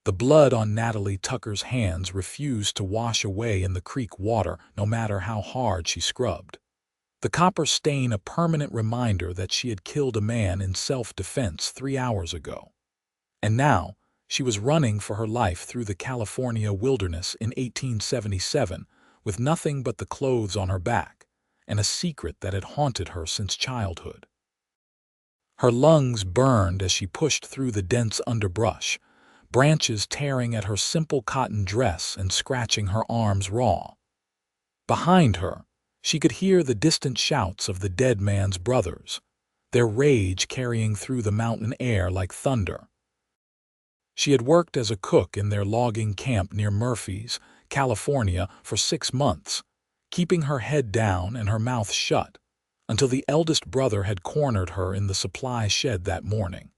The blood on Natalie Tucker's hands refused to wash away in the creek water, no matter how hard she scrubbed. The copper stain a permanent reminder that she had killed a man in self-defense 3 hours ago. And now, she was running for her life through the California wilderness in 1877 with nothing but the clothes on her back and a secret that had haunted her since childhood. Her lungs burned as she pushed through the dense underbrush, branches tearing at her simple cotton dress and scratching her arms raw. Behind her, she could hear the distant shouts of the dead man's brothers, their rage carrying through the mountain air like thunder. She had worked as a cook in their logging camp near Murphy's, California, for 6 months, keeping her head down and her mouth shut, until the eldest brother had cornered her in the supply shed that morning.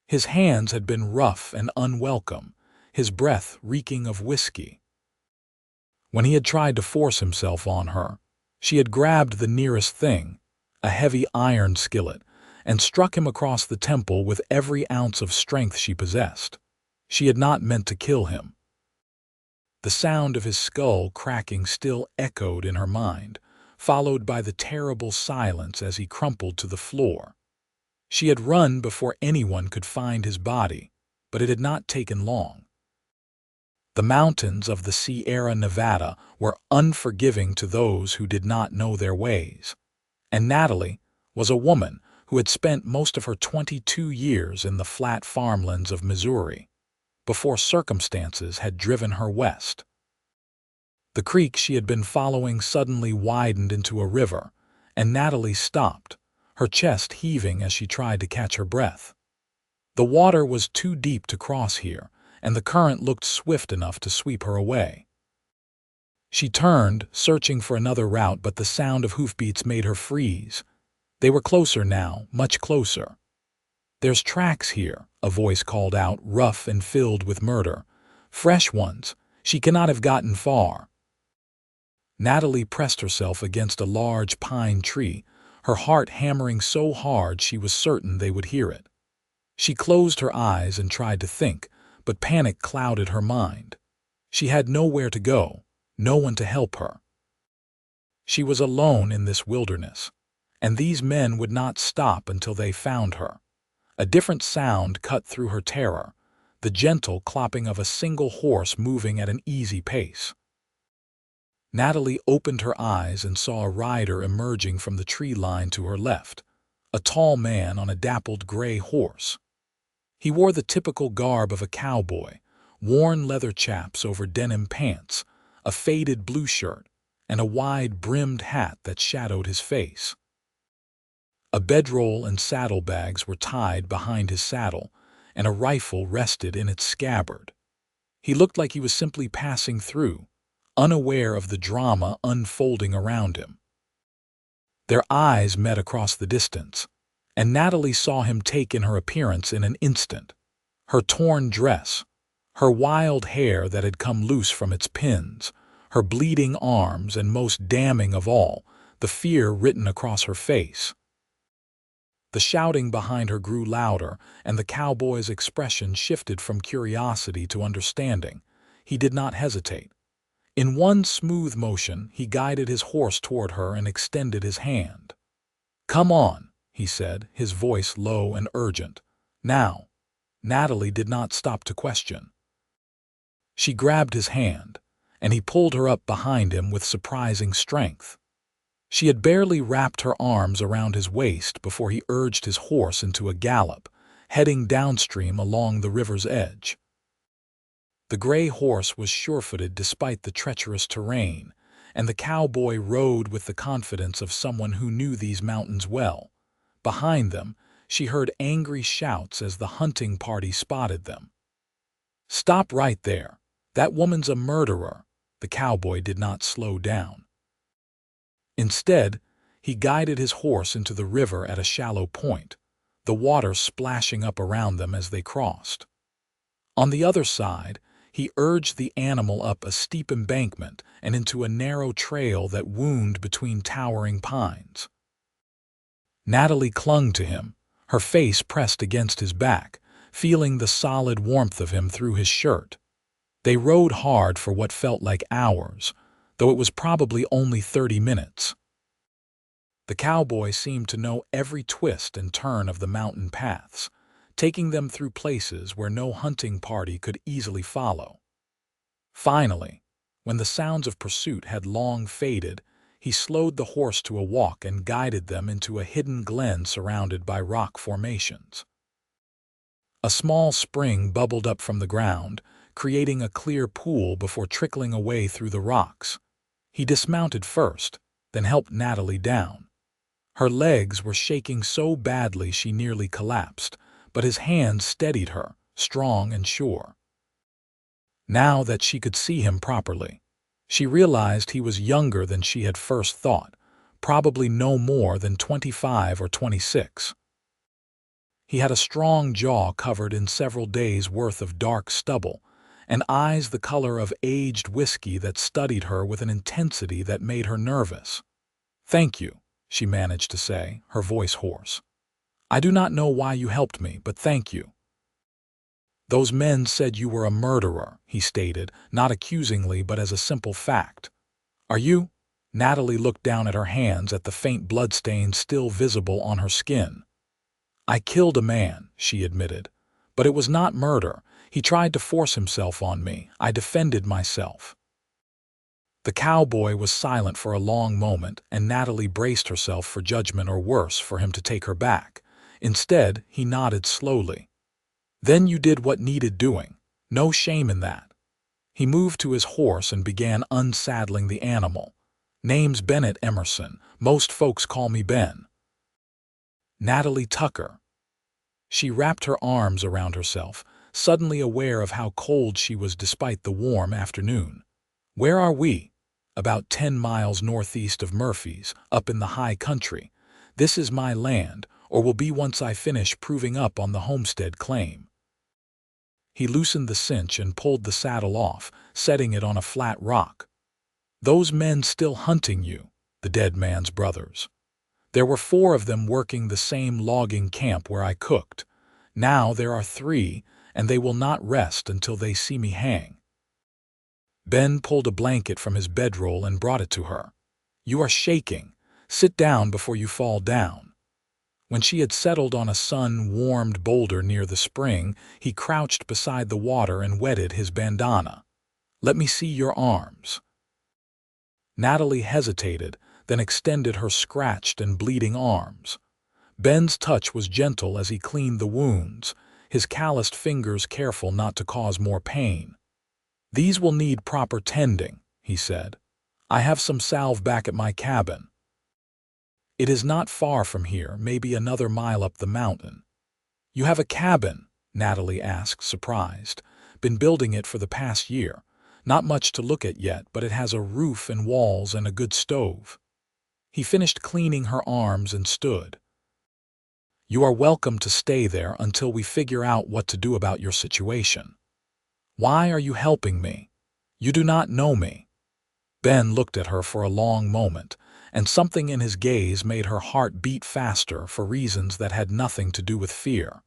His hands had been rough and unwelcome, his breath reeking of whiskey. When he had tried to force himself on her, she had grabbed the nearest thing, a heavy iron skillet, and struck him across the temple with every ounce of strength she possessed. She had not meant to kill him. The sound of his skull cracking still echoed in her mind, followed by the terrible silence as he crumpled to the floor. She had run before anyone could find his body, but it had not taken long. The mountains of the Sierra Nevada were unforgiving to those who did not know their ways, and Natalie was a woman who had spent most of her 22 years in the flat farmlands of Missouri, before circumstances had driven her west. The creek she had been following suddenly widened into a river, and Natalie stopped, her chest heaving as she tried to catch her breath. The water was too deep to cross here, and the current looked swift enough to sweep her away. She turned, searching for another route, but the sound of hoofbeats made her freeze. They were closer now, much closer. "There's tracks here," a voice called out, rough and filled with murder. "Fresh ones. She cannot have gotten far." Natalie pressed herself against a large pine tree, her heart hammering so hard she was certain they would hear it. She closed her eyes and tried to think, but panic clouded her mind. She had nowhere to go, no one to help her. She was alone in this wilderness, and these men would not stop until they found her. A different sound cut through her terror, the gentle clopping of a single horse moving at an easy pace. Natalie opened her eyes and saw a rider emerging from the tree line to her left, a tall man on a dappled gray horse. He wore the typical garb of a cowboy, worn leather chaps over denim pants, a faded blue shirt, and a wide-brimmed hat that shadowed his face. A bedroll and saddlebags were tied behind his saddle, and a rifle rested in its scabbard. He looked like he was simply passing through, unaware of the drama unfolding around him. Their eyes met across the distance, and Natalie saw him take in her appearance in an instant. Her torn dress, her wild hair that had come loose from its pins, her bleeding arms, and most damning of all, the fear written across her face. The shouting behind her grew louder, and the cowboy's expression shifted from curiosity to understanding. He did not hesitate. In one smooth motion, he guided his horse toward her and extended his hand. "Come on," he said, his voice low and urgent. "Now." Natalie did not stop to question. She grabbed his hand, and he pulled her up behind him with surprising strength. She had barely wrapped her arms around his waist before he urged his horse into a gallop, heading downstream along the river's edge. The gray horse was sure-footed despite the treacherous terrain, and the cowboy rode with the confidence of someone who knew these mountains well. Behind them, she heard angry shouts as the hunting party spotted them. "Stop right there! That woman's a murderer!" The cowboy did not slow down. Instead, he guided his horse into the river at a shallow point, the water splashing up around them as they crossed. On the other side, he urged the animal up a steep embankment and into a narrow trail that wound between towering pines. Natalie clung to him, her face pressed against his back, feeling the solid warmth of him through his shirt. They rode hard for what felt like hours, though it was probably only 30 minutes. The cowboy seemed to know every twist and turn of the mountain paths, taking them through places where no hunting party could easily follow. Finally, when the sounds of pursuit had long faded, he slowed the horse to a walk and guided them into a hidden glen surrounded by rock formations. A small spring bubbled up from the ground, creating a clear pool before trickling away through the rocks. He dismounted first, then helped Natalie down. Her legs were shaking so badly she nearly collapsed, but his hands steadied her, strong and sure. Now that she could see him properly, she realized he was younger than she had first thought, probably no more than 25 or 26. He had a strong jaw covered in several days' worth of dark stubble, and eyes the color of aged whiskey that studied her with an intensity that made her nervous. "Thank you," she managed to say, her voice hoarse. "I do not know why you helped me, but thank you." "Those men said you were a murderer," he stated, not accusingly but as a simple fact. "Are you?" Natalie looked down at her hands at the faint bloodstains still visible on her skin. "I killed a man," she admitted. "But it was not murder. He tried to force himself on me. I defended myself." The cowboy was silent for a long moment, and Natalie braced herself for judgment or worse, for him to take her back. Instead, he nodded slowly. "Then you did what needed doing. No shame in that." He moved to his horse and began unsaddling the animal. "Name's Bennett Emerson. Most folks call me Ben." "Natalie Tucker." She wrapped her arms around herself, suddenly aware of how cold she was despite the warm afternoon. "Where are we?" "About 10 miles northeast of Murphy's, up in the high country. This is my land, or will be once I finish proving up on the homestead claim." He loosened the cinch and pulled the saddle off, setting it on a flat rock. "Those men still hunting you?" "The dead man's brothers. There were 4 of them working the same logging camp where I cooked. Now there are 3, and they will not rest until they see me hang." Ben pulled a blanket from his bedroll and brought it to her. "You are shaking. Sit down before you fall down." When she had settled on a sun-warmed boulder near the spring, he crouched beside the water and wetted his bandana. "Let me see your arms." Natalie hesitated, then extended her scratched and bleeding arms. Ben's touch was gentle as he cleaned the wounds, his calloused fingers careful not to cause more pain. "These will need proper tending," he said. "I have some salve back at my cabin." "It is not far from here, maybe another mile up the mountain." "You have a cabin?" Natalie asked, surprised. "Been building it for the past year. Not much to look at yet, but it has a roof and walls and a good stove." He finished cleaning her arms and stood. "You are welcome to stay there until we figure out what to do about your situation." "Why are you helping me? You do not know me." Ben looked at her for a long moment, and something in his gaze made her heart beat faster for reasons that had nothing to do with fear.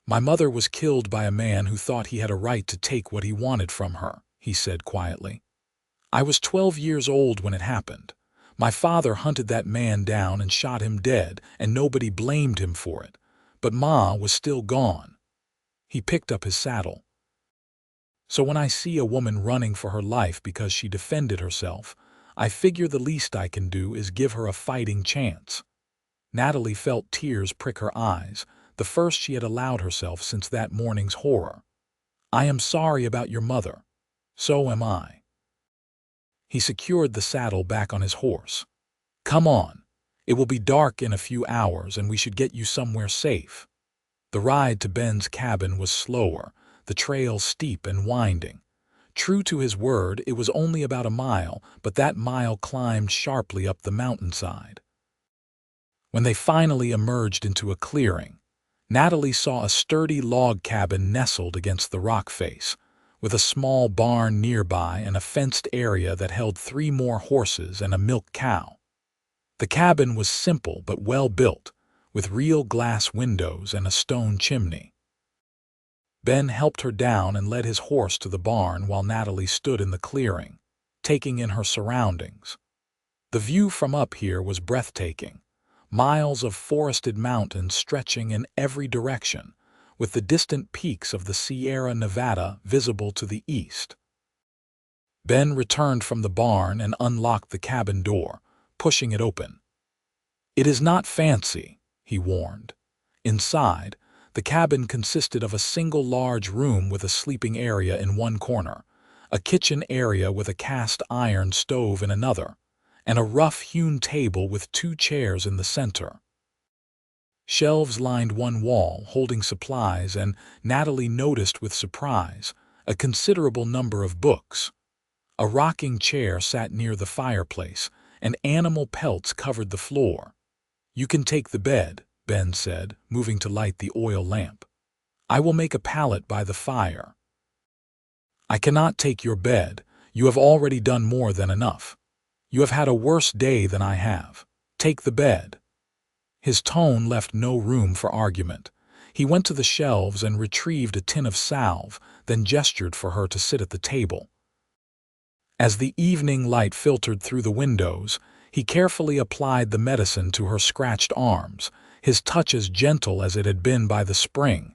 "My mother was killed by a man who thought he had a right to take what he wanted from her," he said quietly. "I was 12 years old when it happened. My father hunted that man down and shot him dead, and nobody blamed him for it. But Ma was still gone." He picked up his saddle. "So when I see a woman running for her life because she defended herself, I figure the least I can do is give her a fighting chance." Natalie felt tears prick her eyes, the first she had allowed herself since that morning's horror. "I am sorry about your mother. So am I." He secured the saddle back on his horse. "Come on. It will be dark in a few hours and we should get you somewhere safe." The ride to Ben's cabin was slower, the trail steep and winding. True to his word, it was only about a mile, but that mile climbed sharply up the mountainside. When they finally emerged into a clearing, Natalie saw a sturdy log cabin nestled against the rock face, with a small barn nearby and a fenced area that held 3 more horses and a milk cow. The cabin was simple but well built, with real glass windows and a stone chimney. Ben helped her down and led his horse to the barn while Natalie stood in the clearing, taking in her surroundings. The view from up here was breathtaking. Miles of forested mountains stretching in every direction, with the distant peaks of the Sierra Nevada visible to the east. Ben returned from the barn and unlocked the cabin door, pushing it open. "It is not fancy," he warned. Inside, the cabin consisted of a single large room with a sleeping area in one corner, a kitchen area with a cast iron stove in another, and a rough-hewn table with 2 chairs in the center. Shelves lined one wall, holding supplies, and Natalie noticed with surprise a considerable number of books. A rocking chair sat near the fireplace, and animal pelts covered the floor. "You can take the bed," Ben said, moving to light the oil lamp. "I will make a pallet by the fire." "I cannot take your bed. You have already done more than enough. You have had a worse day than I have. Take the bed." His tone left no room for argument. He went to the shelves and retrieved a tin of salve, then gestured for her to sit at the table. As the evening light filtered through the windows, he carefully applied the medicine to her scratched arms, his touch as gentle as it had been by the spring.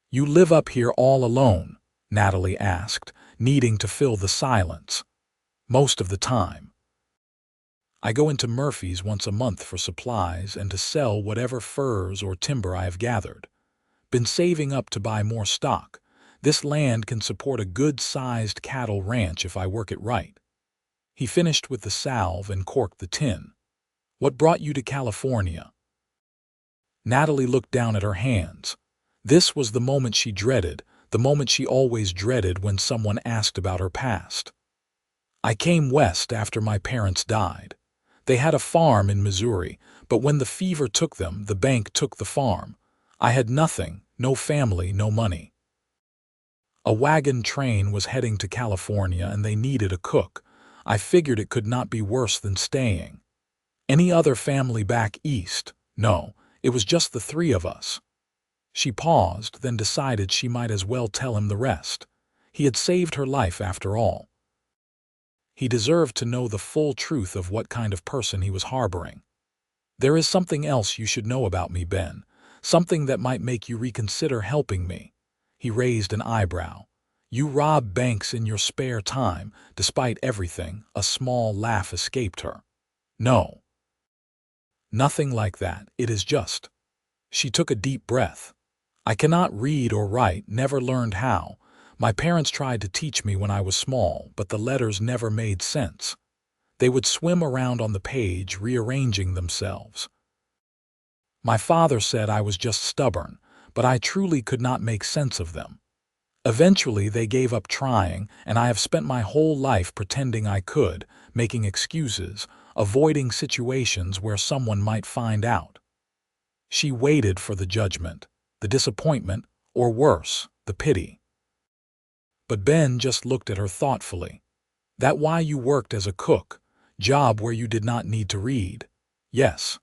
"You live up here all alone?" Natalie asked, needing to fill the silence. "Most of the time. I go into Murphy's once a month for supplies and to sell whatever furs or timber I have gathered. Been saving up to buy more stock. This land can support a good-sized cattle ranch if I work it right." He finished with the salve and corked the tin. "What brought you to California?" Natalie looked down at her hands. This was the moment she dreaded, the moment she always dreaded when someone asked about her past. "I came west after my parents died. They had a farm in Missouri, but when the fever took them, the bank took the farm. I had nothing, no family, no money. A wagon train was heading to California and they needed a cook. I figured it could not be worse than staying. Any other family back east? No, it was just the 3 of us." She paused, then decided she might as well tell him the rest. He had saved her life after all. He deserved to know the full truth of what kind of person he was harboring. "There is something else you should know about me, Ben. Something that might make you reconsider helping me." He raised an eyebrow. "You rob banks in your spare time, despite everything." A small laugh escaped her. "No. Nothing like that. It is just—" She took a deep breath. "I cannot read or write, never learned how. My parents tried to teach me when I was small, but the letters never made sense. They would swim around on the page, rearranging themselves. My father said I was just stubborn, but I truly could not make sense of them. Eventually they gave up trying, and I have spent my whole life pretending I could, making excuses, avoiding situations where someone might find out." She waited for the judgment, the disappointment, or worse, the pity. But Ben just looked at her thoughtfully. "That why you worked as a cook, job where you did not need to read?" "Yes.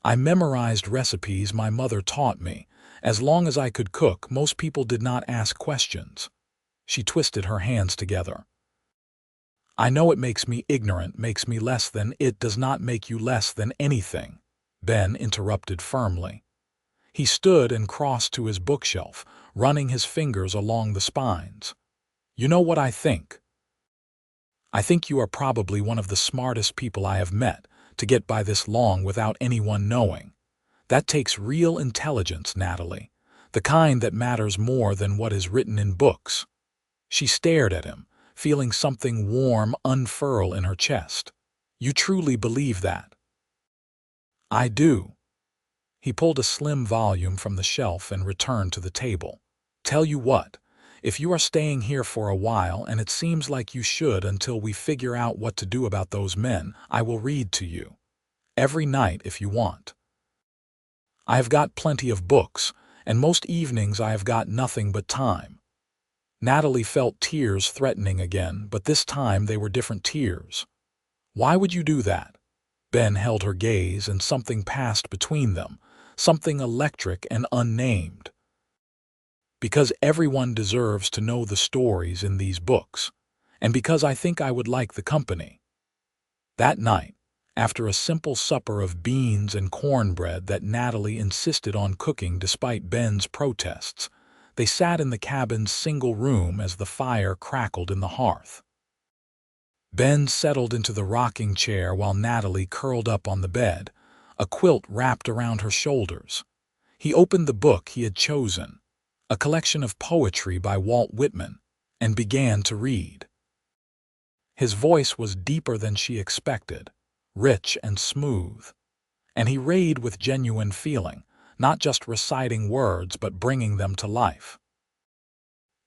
I memorized recipes my mother taught me. As long as I could cook, most people did not ask questions." She twisted her hands together. "I know it makes me ignorant, makes me less than—" "It does not make you less than anything," Ben interrupted firmly. He stood and crossed to his bookshelf, running his fingers along the spines. "You know what I think? I think you are probably one of the smartest people I have met, to get by this long without anyone knowing. That takes real intelligence, Natalie, the kind that matters more than what is written in books." She stared at him, feeling something warm unfurl in her chest. "You truly believe that?" "I do." He pulled a slim volume from the shelf and returned to the table. "Tell you what. If you are staying here for a while, and it seems like you should until we figure out what to do about those men, I will read to you. Every night if you want. I have got plenty of books, and most evenings I have got nothing but time." Natalie felt tears threatening again, but this time they were different tears. "Why would you do that?" Ben held her gaze, and something passed between them, something electric and unnamed. because everyone deserves to know the stories in these books, and because I think I would like the company." That night, after a simple supper of beans and cornbread that Natalie insisted on cooking despite Ben's protests, they sat in the cabin's single room as the fire crackled in the hearth. Ben settled into the rocking chair while Natalie curled up on the bed, a quilt wrapped around her shoulders. He opened the book he had chosen, a collection of poetry by Walt Whitman, and began to read. His voice was deeper than she expected, rich and smooth, and he read with genuine feeling, not just reciting words but bringing them to life.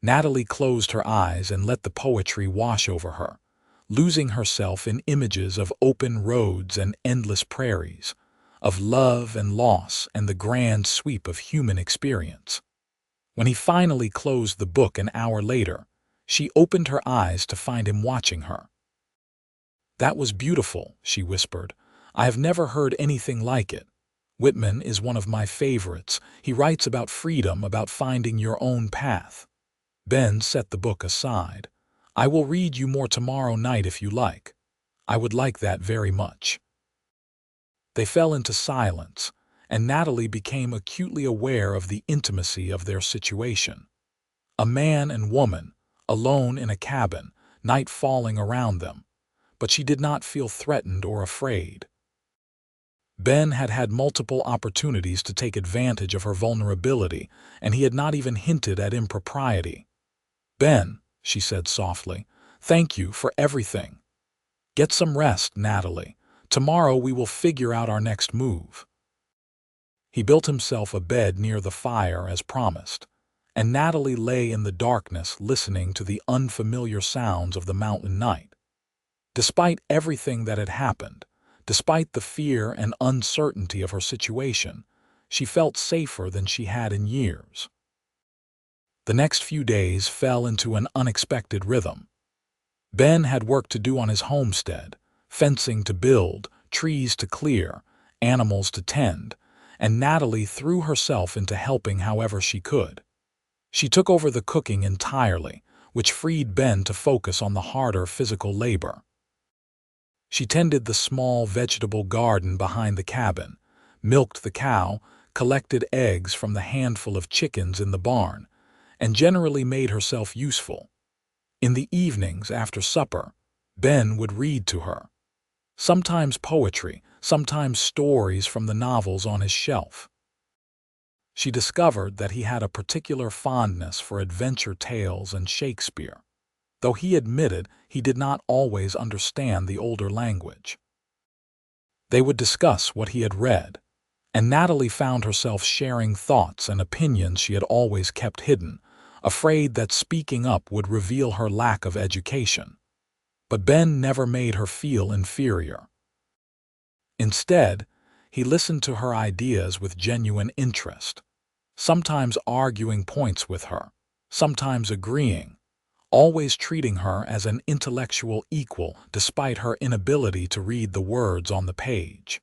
Natalie closed her eyes and let the poetry wash over her, losing herself in images of open roads and endless prairies, of love and loss and the grand sweep of human experience. When he finally closed the book an hour later, she opened her eyes to find him watching her. "That was beautiful," she whispered. "I have never heard anything like it. Whitman is one of my favorites. He writes about freedom, about finding your own path." Ben set the book aside. "I will read you more tomorrow night if you like. I would like that very much." They fell into silence, and Natalie became acutely aware of the intimacy of their situation. A man and woman, alone in a cabin, night falling around them, but she did not feel threatened or afraid. Ben had had multiple opportunities to take advantage of her vulnerability, and he had not even hinted at impropriety. "Ben," she said softly, "thank you for everything. Get some rest, Natalie. Tomorrow we will figure out our next move." He built himself a bed near the fire as promised, and Natalie lay in the darkness listening to the unfamiliar sounds of the mountain night. Despite everything that had happened, despite the fear and uncertainty of her situation, she felt safer than she had in years. The next few days fell into an unexpected rhythm. Ben had work to do on his homestead, fencing to build, trees to clear, animals to tend, and Natalie threw herself into helping however she could. She took over the cooking entirely, which freed Ben to focus on the harder physical labor. She tended the small vegetable garden behind the cabin, milked the cow, collected eggs from the handful of chickens in the barn, and generally made herself useful. In the evenings after supper, Ben would read to her. Sometimes poetry, sometimes stories from the novels on his shelf. She discovered that he had a particular fondness for adventure tales and Shakespeare, though he admitted he did not always understand the older language. They would discuss what he had read, and Natalie found herself sharing thoughts and opinions she had always kept hidden, afraid that speaking up would reveal her lack of education. But Ben never made her feel inferior. Instead, he listened to her ideas with genuine interest, sometimes arguing points with her, sometimes agreeing, always treating her as an intellectual equal despite her inability to read the words on the page.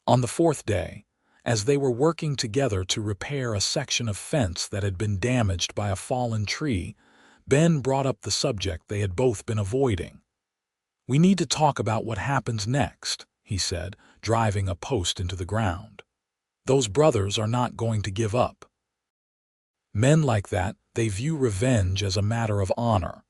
On the fourth day, as they were working together to repair a section of fence that had been damaged by a fallen tree, Ben brought up the subject they had both been avoiding. "We need to talk about what happens next," he said, driving a post into the ground. "Those brothers are not going to give up. Men like that, they view revenge as a matter of honor."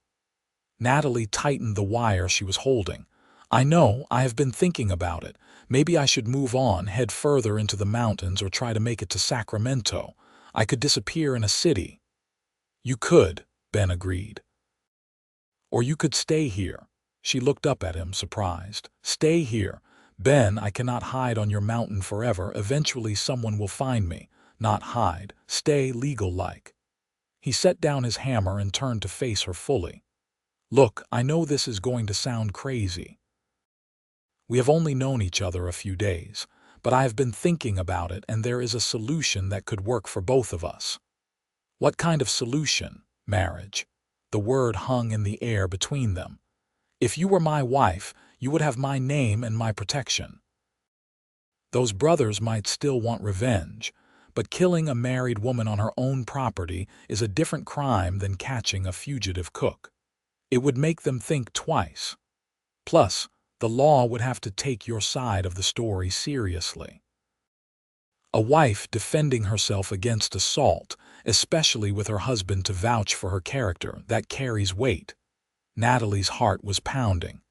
Natalie tightened the wire she was holding. "I know, I have been thinking about it. Maybe I should move on, head further into the mountains, or try to make it to Sacramento. I could disappear in a city." "You could," Ben agreed. "Or you could stay here." She looked up at him, surprised. "Stay here. Ben, I cannot hide on your mountain forever. Eventually someone will find me. Not hide. Stay legal-like." He set down his hammer and turned to face her fully. "Look, I know this is going to sound crazy. We have only known each other a few days, but I have been thinking about it, and there is a solution that could work for both of us." "What kind of solution?" "Marriage." The word hung in the air between them. "If you were my wife, you would have my name and my protection. Those brothers might still want revenge, but killing a married woman on her own property is a different crime than catching a fugitive cook. It would make them think twice. Plus, the law would have to take your side of the story seriously. A wife defending herself against assault, especially with her husband to vouch for her character, that carries weight. Natalie's heart was pounding.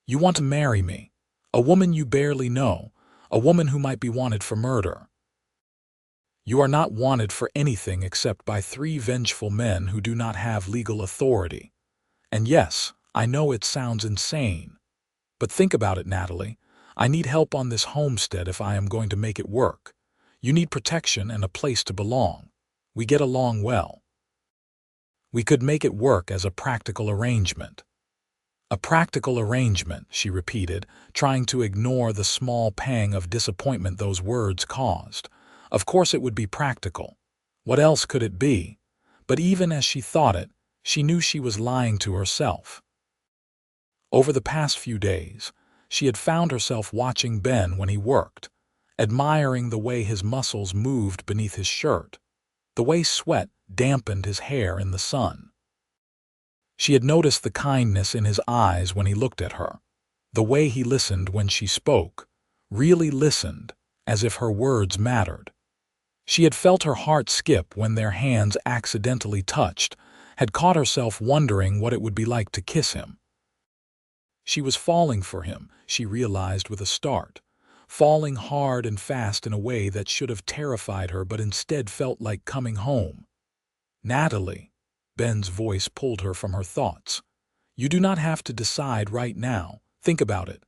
You want to marry me, a woman you barely know, a woman who might be wanted for murder. You are not wanted for anything except by 3 vengeful men who do not have legal authority. And yes, I know it sounds insane. But think about it, Natalie. I need help on this homestead if I am going to make it work. You need protection and a place to belong. We get along well. We could make it work as a practical arrangement. A practical arrangement, she repeated, trying to ignore the small pang of disappointment those words caused. Of course it would be practical. What else could it be? But even as she thought it, she knew she was lying to herself. Over the past few days, she had found herself watching Ben when he worked, admiring the way his muscles moved beneath his shirt, the way sweat dampened his hair in the sun. She had noticed the kindness in his eyes when he looked at her, the way he listened when she spoke, really listened, as if her words mattered. She had felt her heart skip when their hands accidentally touched, had caught herself wondering what it would be like to kiss him. She was falling for him, she realized with a start, falling hard and fast in a way that should have terrified her but instead felt like coming home. Natalie, Ben's voice pulled her from her thoughts. You do not have to decide right now, think about it.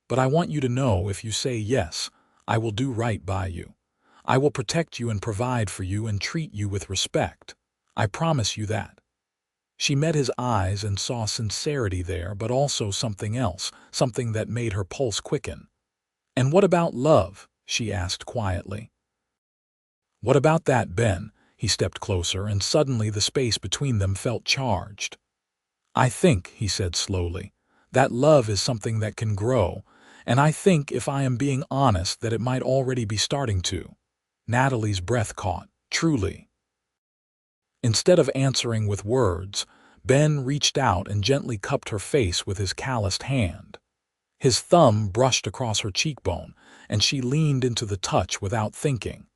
But I want you to know if you say yes, I will do right by you. I will protect you and provide for you and treat you with respect. I promise you that. She met his eyes and saw sincerity there, but also something else, something that made her pulse quicken. And what about love? She asked quietly. What about that, Ben? He stepped closer, and suddenly the space between them felt charged. I think, he said slowly, that love is something that can grow, and I think, if I am being honest, that it might already be starting to. Natalie's breath caught. Truly. Instead of answering with words, Ben reached out and gently cupped her face with his calloused hand. His thumb brushed across her cheekbone, and she leaned into the touch without thinking.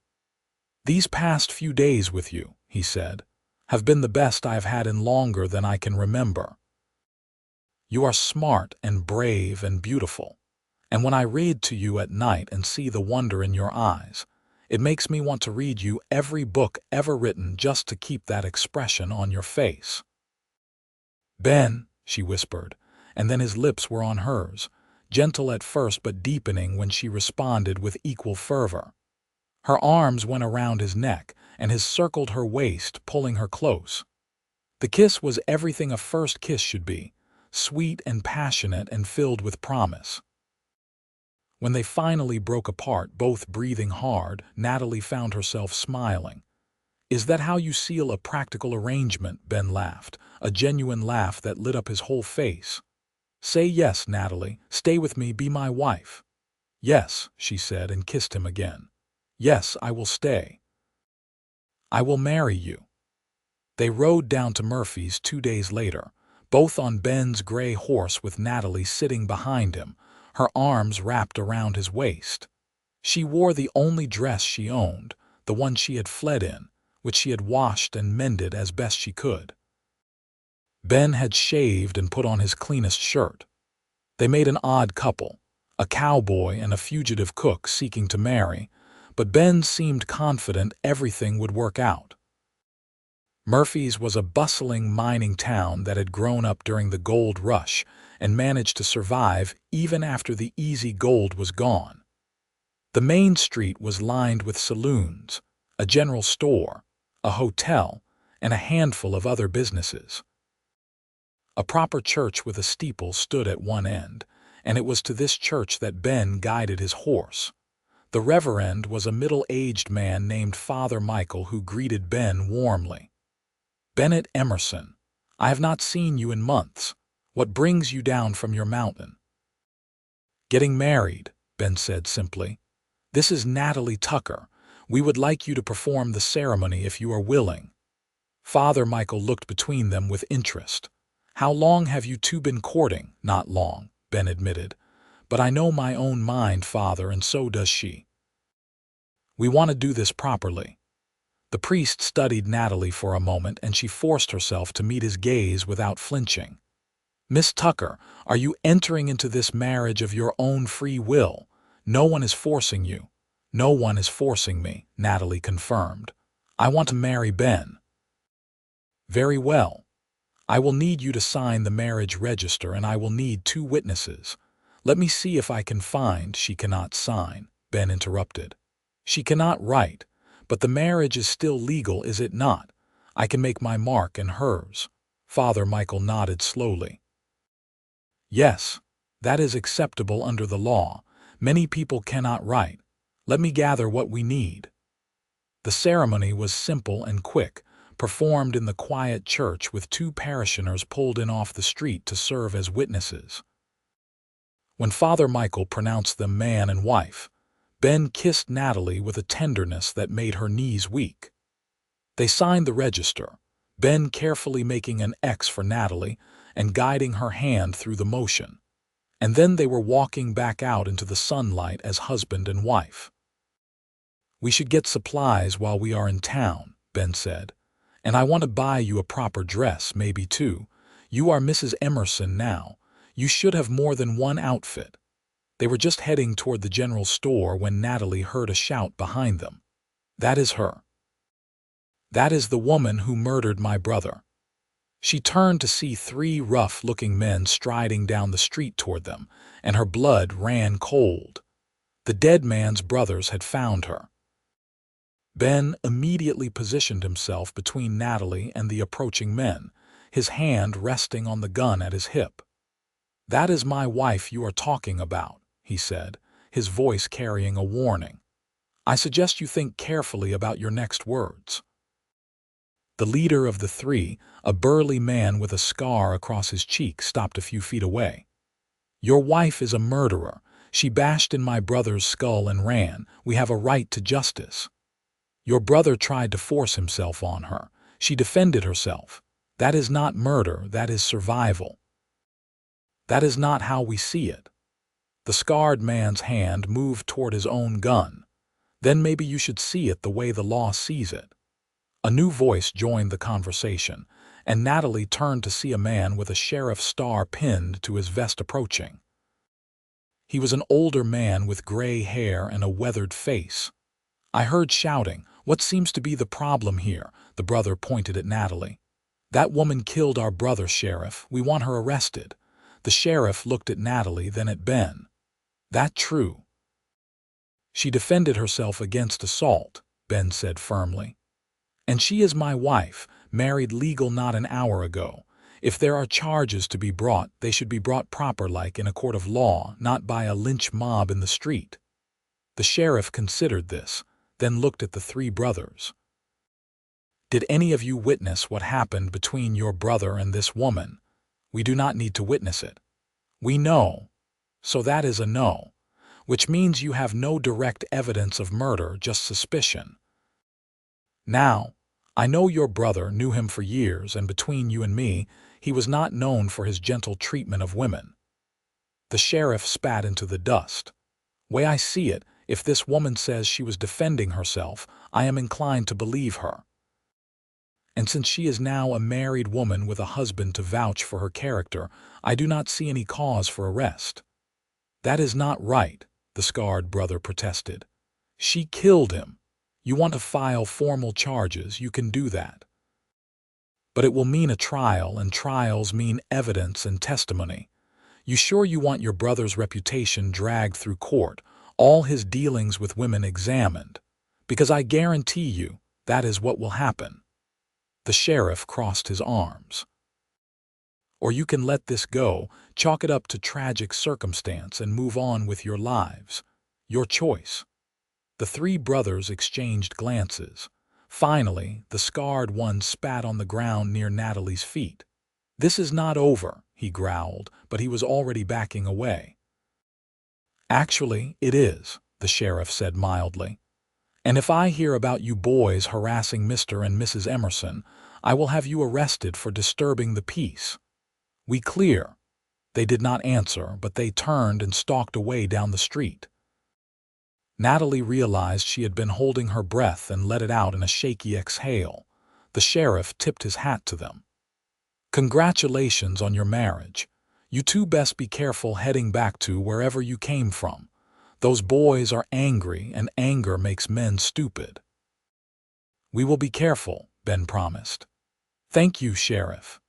These past few days with you, he said, have been the best I have had in longer than I can remember. You are smart and brave and beautiful, and when I read to you at night and see the wonder in your eyes, it makes me want to read you every book ever written just to keep that expression on your face. Ben, she whispered, and then his lips were on hers, gentle at first but deepening when she responded with equal fervor. Her arms went around his neck, and his circled her waist, pulling her close. The kiss was everything a first kiss should be, sweet and passionate and filled with promise. When they finally broke apart, both breathing hard, Natalie found herself smiling. Is that how you seal a practical arrangement? Ben laughed, a genuine laugh that lit up his whole face. Say yes, Natalie. Stay with me, be my wife. Yes, she said and kissed him again. Yes, I will stay. I will marry you. They rode down to Murphy's 2 days later, both on Ben's gray horse with Natalie sitting behind him, her arms wrapped around his waist. She wore the only dress she owned, the one she had fled in, which she had washed and mended as best she could. Ben had shaved and put on his cleanest shirt. They made an odd couple, a cowboy and a fugitive cook seeking to marry, but Ben seemed confident everything would work out. Murphy's was a bustling mining town that had grown up during the gold rush and managed to survive even after the easy gold was gone. The main street was lined with saloons, a general store, a hotel, and a handful of other businesses. A proper church with a steeple stood at one end, and it was to this church that Ben guided his horse. The reverend was a middle-aged man named Father Michael who greeted Ben warmly. Bennett Emerson, I have not seen you in months. What brings you down from your mountain? Getting married, Ben said simply. This is Natalie Tucker. We would like you to perform the ceremony if you are willing." Father Michael looked between them with interest. "How long have you two been courting?" "Not long," Ben admitted. "But I know my own mind, Father, and so does she. We want to do this properly." The priest studied Natalie for a moment, and she forced herself to meet his gaze without flinching. "Miss Tucker, are you entering into this marriage of your own free will? No one is forcing you." "No one is forcing me," Natalie confirmed. "I want to marry Ben." "Very well. I will need you to sign the marriage register, and I will need 2 witnesses. Let me see if I can find—" "She cannot sign," Ben interrupted. "She cannot write, but the marriage is still legal, is it not? I can make my mark and hers." Father Michael nodded slowly. "Yes, that is acceptable under the law. Many people cannot write. Let me gather what we need." The ceremony was simple and quick, performed in the quiet church with 2 parishioners pulled in off the street to serve as witnesses. When Father Michael pronounced them man and wife, Ben kissed Natalie with a tenderness that made her knees weak. They signed the register, Ben carefully making an X for Natalie and guiding her hand through the motion. And then they were walking back out into the sunlight as husband and wife. "We should get supplies while we are in town," Ben said. "And I want to buy you a proper dress, maybe 2. You are Mrs. Emerson now. You should have more than one outfit." They were just heading toward the general store when Natalie heard a shout behind them. "That is her. That is the woman who murdered my brother." She turned to see 3 rough-looking men striding down the street toward them, and her blood ran cold. The dead man's brothers had found her. Ben immediately positioned himself between Natalie and the approaching men, his hand resting on the gun at his hip. "That is my wife you are talking about," he said, his voice carrying a warning. "I suggest you think carefully about your next words." The leader of the 3, a burly man with a scar across his cheek, stopped a few feet away. "Your wife is a murderer. She bashed in my brother's skull and ran. We have a right to justice. Your brother tried to force himself on her. She defended herself. That is not murder, that is survival. That is not how we see it." The scarred man's hand moved toward his own gun. "Then maybe you should see it the way the law sees it." A new voice joined the conversation, and Natalie turned to see a man with a sheriff's star pinned to his vest approaching. He was an older man with gray hair and a weathered face. "I heard shouting. What seems to be the problem here?" The brother pointed at Natalie. "That woman killed our brother, Sheriff. We want her arrested." The sheriff looked at Natalie, then at Ben. "That true?" "She defended herself against assault," Ben said firmly. "And she is my wife, married legal not an hour ago. If there are charges to be brought, they should be brought proper like in a court of law, not by a lynch mob in the street." The sheriff considered this, then looked at the 3 brothers. "Did any of you witness what happened between your brother and this woman?" "We do not need to witness it." "We know. So that is a no, which means you have no direct evidence of murder, just suspicion. Now, I know your brother knew him for years, and between you and me, he was not known for his gentle treatment of women." The sheriff spat into the dust. "Way I see it, if this woman says she was defending herself, I am inclined to believe her. And since she is now a married woman with a husband to vouch for her character, I do not see any cause for arrest." "That is not right," the scarred brother protested. "She killed him. You want to file formal charges, you can do that. But it will mean a trial, and trials mean evidence and testimony. You sure you want your brother's reputation dragged through court, all his dealings with women examined? Because I guarantee you, that is what will happen." The sheriff crossed his arms. "Or you can let this go, chalk it up to tragic circumstance, and move on with your lives. Your choice." The 3 brothers exchanged glances. Finally, the scarred one spat on the ground near Natalie's feet. "This is not over," he growled, but he was already backing away. "Actually, it is," the sheriff said mildly. And if I hear about you boys harassing Mr. and Mrs. Emerson, I will have you arrested for disturbing the peace. We clear?" They did not answer, but they turned and stalked away down the street. Natalie realized she had been holding her breath and let it out in a shaky exhale. The sheriff tipped his hat to them. "Congratulations on your marriage. You two best be careful heading back to wherever you came from. Those boys are angry, and anger makes men stupid." "We will be careful," Ben promised. "Thank you, Sheriff."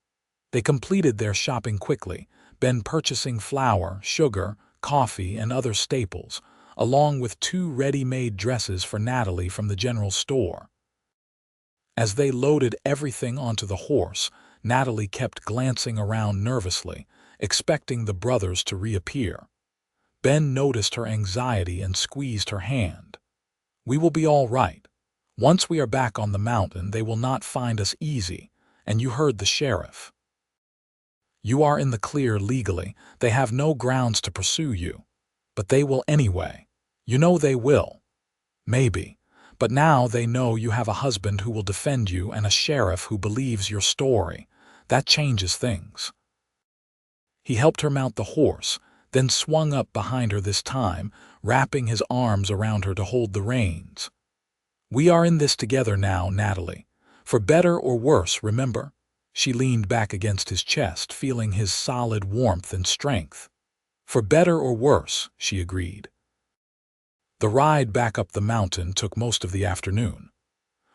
They completed their shopping quickly, Ben purchasing flour, sugar, coffee, and other staples, along with 2 ready-made dresses for Natalie from the general store. As they loaded everything onto the horse, Natalie kept glancing around nervously, expecting the brothers to reappear. Ben noticed her anxiety and squeezed her hand. "We will be all right. Once we are back on the mountain, they will not find us easy, and you heard the sheriff. You are in the clear legally. They have no grounds to pursue you. But they will anyway. You know they will. Maybe. But now they know you have a husband who will defend you and a sheriff who believes your story. That changes things." He helped her mount the horse, then swung up behind her this time, wrapping his arms around her to hold the reins. "We are in this together now, Natalie. For better or worse, remember?" She leaned back against his chest, feeling his solid warmth and strength. "For better or worse," she agreed. The ride back up the mountain took most of the afternoon.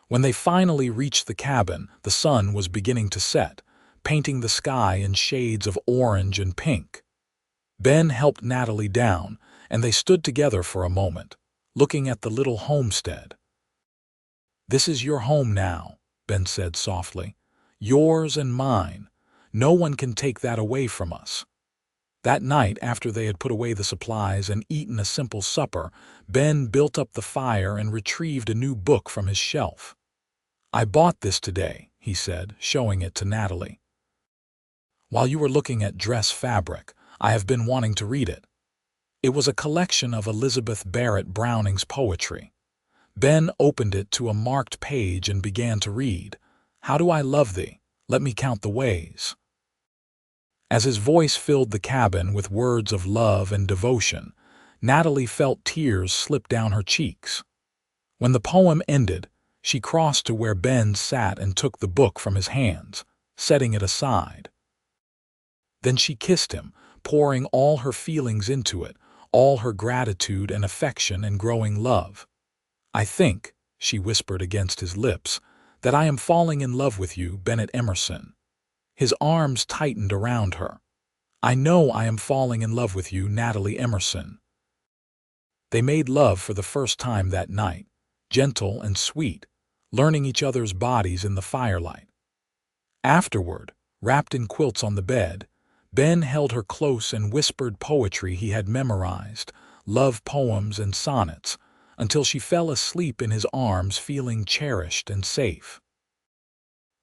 When they finally reached the cabin, the sun was beginning to set, painting the sky in shades of orange and pink. Ben helped Natalie down, and they stood together for a moment, looking at the little homestead. "This is your home now," Ben said softly. "Yours and mine. No one can take that away from us." That night, after they had put away the supplies and eaten a simple supper, Ben built up the fire and retrieved a new book from his shelf. "I bought this today," he said, showing it to Natalie. "While you were looking at dress fabric, I have been wanting to read it." It was a collection of Elizabeth Barrett Browning's poetry. Ben opened it to a marked page and began to read. "How do I love thee? Let me count the ways." As his voice filled the cabin with words of love and devotion, Natalie felt tears slip down her cheeks. When the poem ended, she crossed to where Ben sat and took the book from his hands, setting it aside. Then she kissed him, pouring all her feelings into it, all her gratitude and affection and growing love. "I think," she whispered against his lips, "that I am falling in love with you, Bennett Emerson." His arms tightened around her. "I know I am falling in love with you, Natalie Emerson." They made love for the first time that night, gentle and sweet, learning each other's bodies in the firelight. Afterward, wrapped in quilts on the bed, Ben held her close and whispered poetry he had memorized, love poems and sonnets, until she fell asleep in his arms feeling cherished and safe.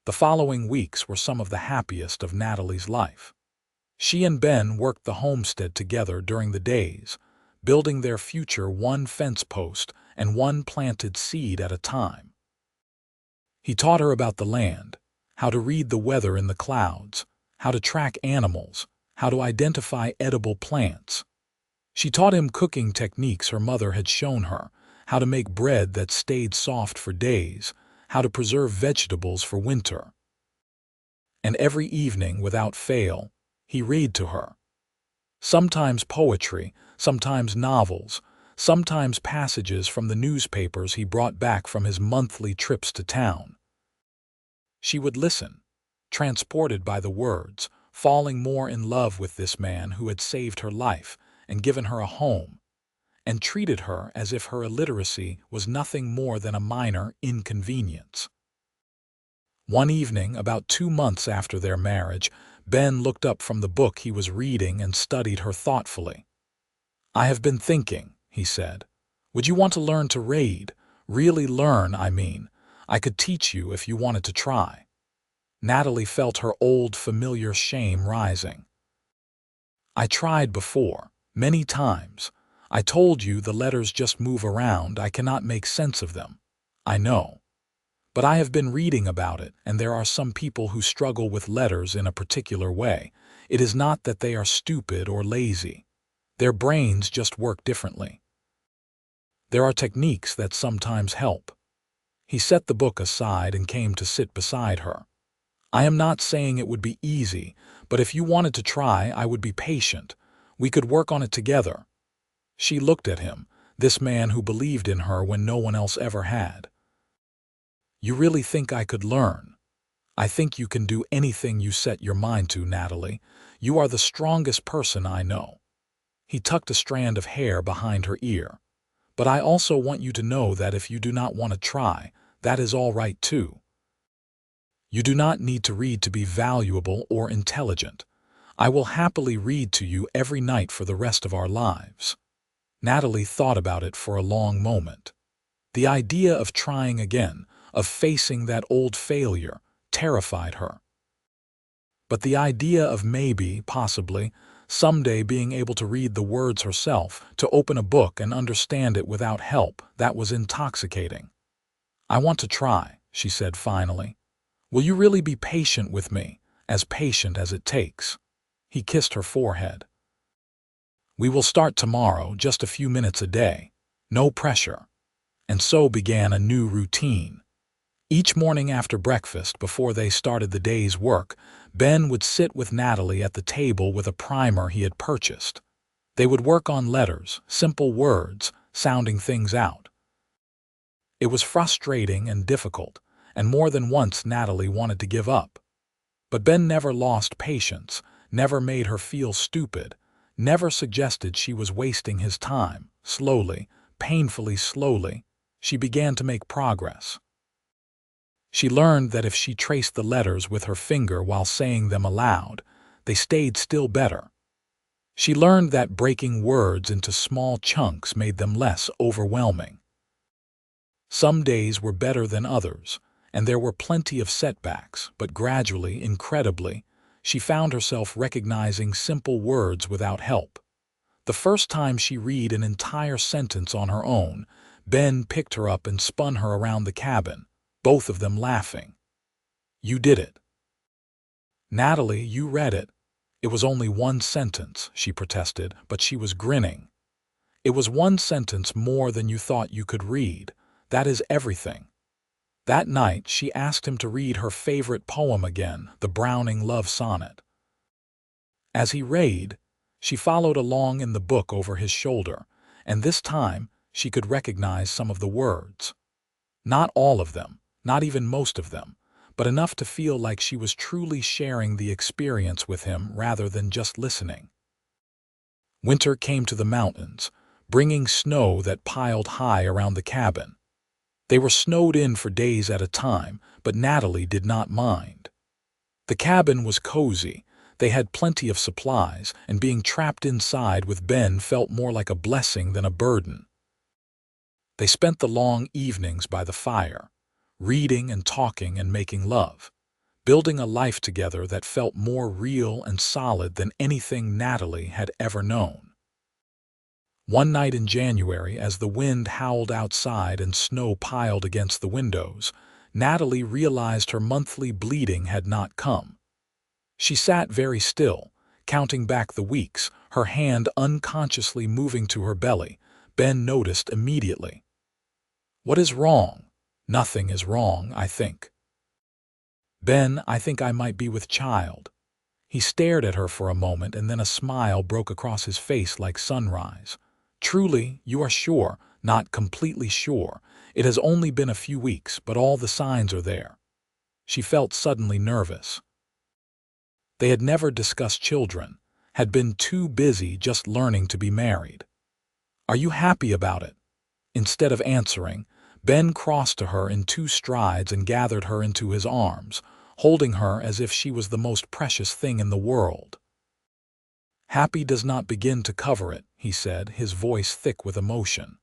The following weeks were some of the happiest of Natalie's life. She and Ben worked the homestead together during the days, building their future one fence post and one planted seed at a time. He taught her about the land, how to read the weather in the clouds, how to track animals, how to identify edible plants. She taught him cooking techniques her mother had shown her, how to make bread that stayed soft for days, how to preserve vegetables for winter. And every evening, without fail, he read to her. Sometimes poetry, sometimes novels, sometimes passages from the newspapers he brought back from his monthly trips to town. She would listen, transported by the words, falling more in love with this man who had saved her life and given her a home, and treated her as if her illiteracy was nothing more than a minor inconvenience. One evening, about 2 months after their marriage, Ben looked up from the book he was reading and studied her thoughtfully. "I have been thinking," he said. "Would you want to learn to read? Really learn, I mean. I could teach you if you wanted to try." Natalie felt her old familiar shame rising. "I tried before, many times. I told you the letters just move around. I cannot make sense of them. I know. But I have been reading about it, and there are some people who struggle with letters in a particular way. It is not that they are stupid or lazy. Their brains just work differently. There are techniques that sometimes help. He set the book aside and came to sit beside her. I am not saying it would be easy, but if you wanted to try, I would be patient. We could work on it together. She looked at him, this man who believed in her when no one else ever had. You really think I could learn? I think you can do anything you set your mind to, Natalie. You are the strongest person I know. He tucked a strand of hair behind her ear. But I also want you to know that if you do not want to try, that is all right too. You do not need to read to be valuable or intelligent. I will happily read to you every night for the rest of our lives. Natalie thought about it for a long moment. The idea of trying again, of facing that old failure, terrified her. But the idea of maybe, possibly, someday being able to read the words herself, to open a book and understand it without help, that was intoxicating. I want to try, she said finally. Will you really be patient with me, as patient as it takes? He kissed her forehead. We will start tomorrow, just a few minutes a day. No pressure. And so began a new routine. Each morning after breakfast, before they started the day's work, Ben would sit with Natalie at the table with a primer he had purchased. They would work on letters, simple words, sounding things out. It was frustrating and difficult, and more than once Natalie wanted to give up. But Ben never lost patience, never made her feel stupid, never suggested she was wasting his time. Slowly, painfully slowly, she began to make progress. She learned that if she traced the letters with her finger while saying them aloud, they stayed still better. She learned that breaking words into small chunks made them less overwhelming. Some days were better than others, and there were plenty of setbacks, but gradually, incredibly, she found herself recognizing simple words without help. The first time she read an entire sentence on her own, Ben picked her up and spun her around the cabin, both of them laughing. You did it. Natalie, you read it. It was only one sentence, she protested, but she was grinning. It was one sentence more than you thought you could read. That is everything. That night, she asked him to read her favorite poem again, the Browning love sonnet. As he read, she followed along in the book over his shoulder, and this time she could recognize some of the words. Not all of them, not even most of them, but enough to feel like she was truly sharing the experience with him rather than just listening. Winter came to the mountains, bringing snow that piled high around the cabin. They were snowed in for days at a time, but Natalie did not mind. The cabin was cozy, they had plenty of supplies, and being trapped inside with Ben felt more like a blessing than a burden. They spent the long evenings by the fire, reading and talking and making love, building a life together that felt more real and solid than anything Natalie had ever known. One night in January, as the wind howled outside and snow piled against the windows, Natalie realized her monthly bleeding had not come. She sat very still, counting back the weeks, her hand unconsciously moving to her belly. Ben noticed immediately. What is wrong? Nothing is wrong, I think. Ben, I think I might be with child. He stared at her for a moment, and then a smile broke across his face like sunrise. Truly, you are sure, not completely sure. It has only been a few weeks, but all the signs are there. She felt suddenly nervous. They had never discussed children, had been too busy just learning to be married. Are you happy about it? Instead of answering, Ben crossed to her in 2 strides and gathered her into his arms, holding her as if she was the most precious thing in the world. Happy does not begin to cover it, he said, his voice thick with emotion.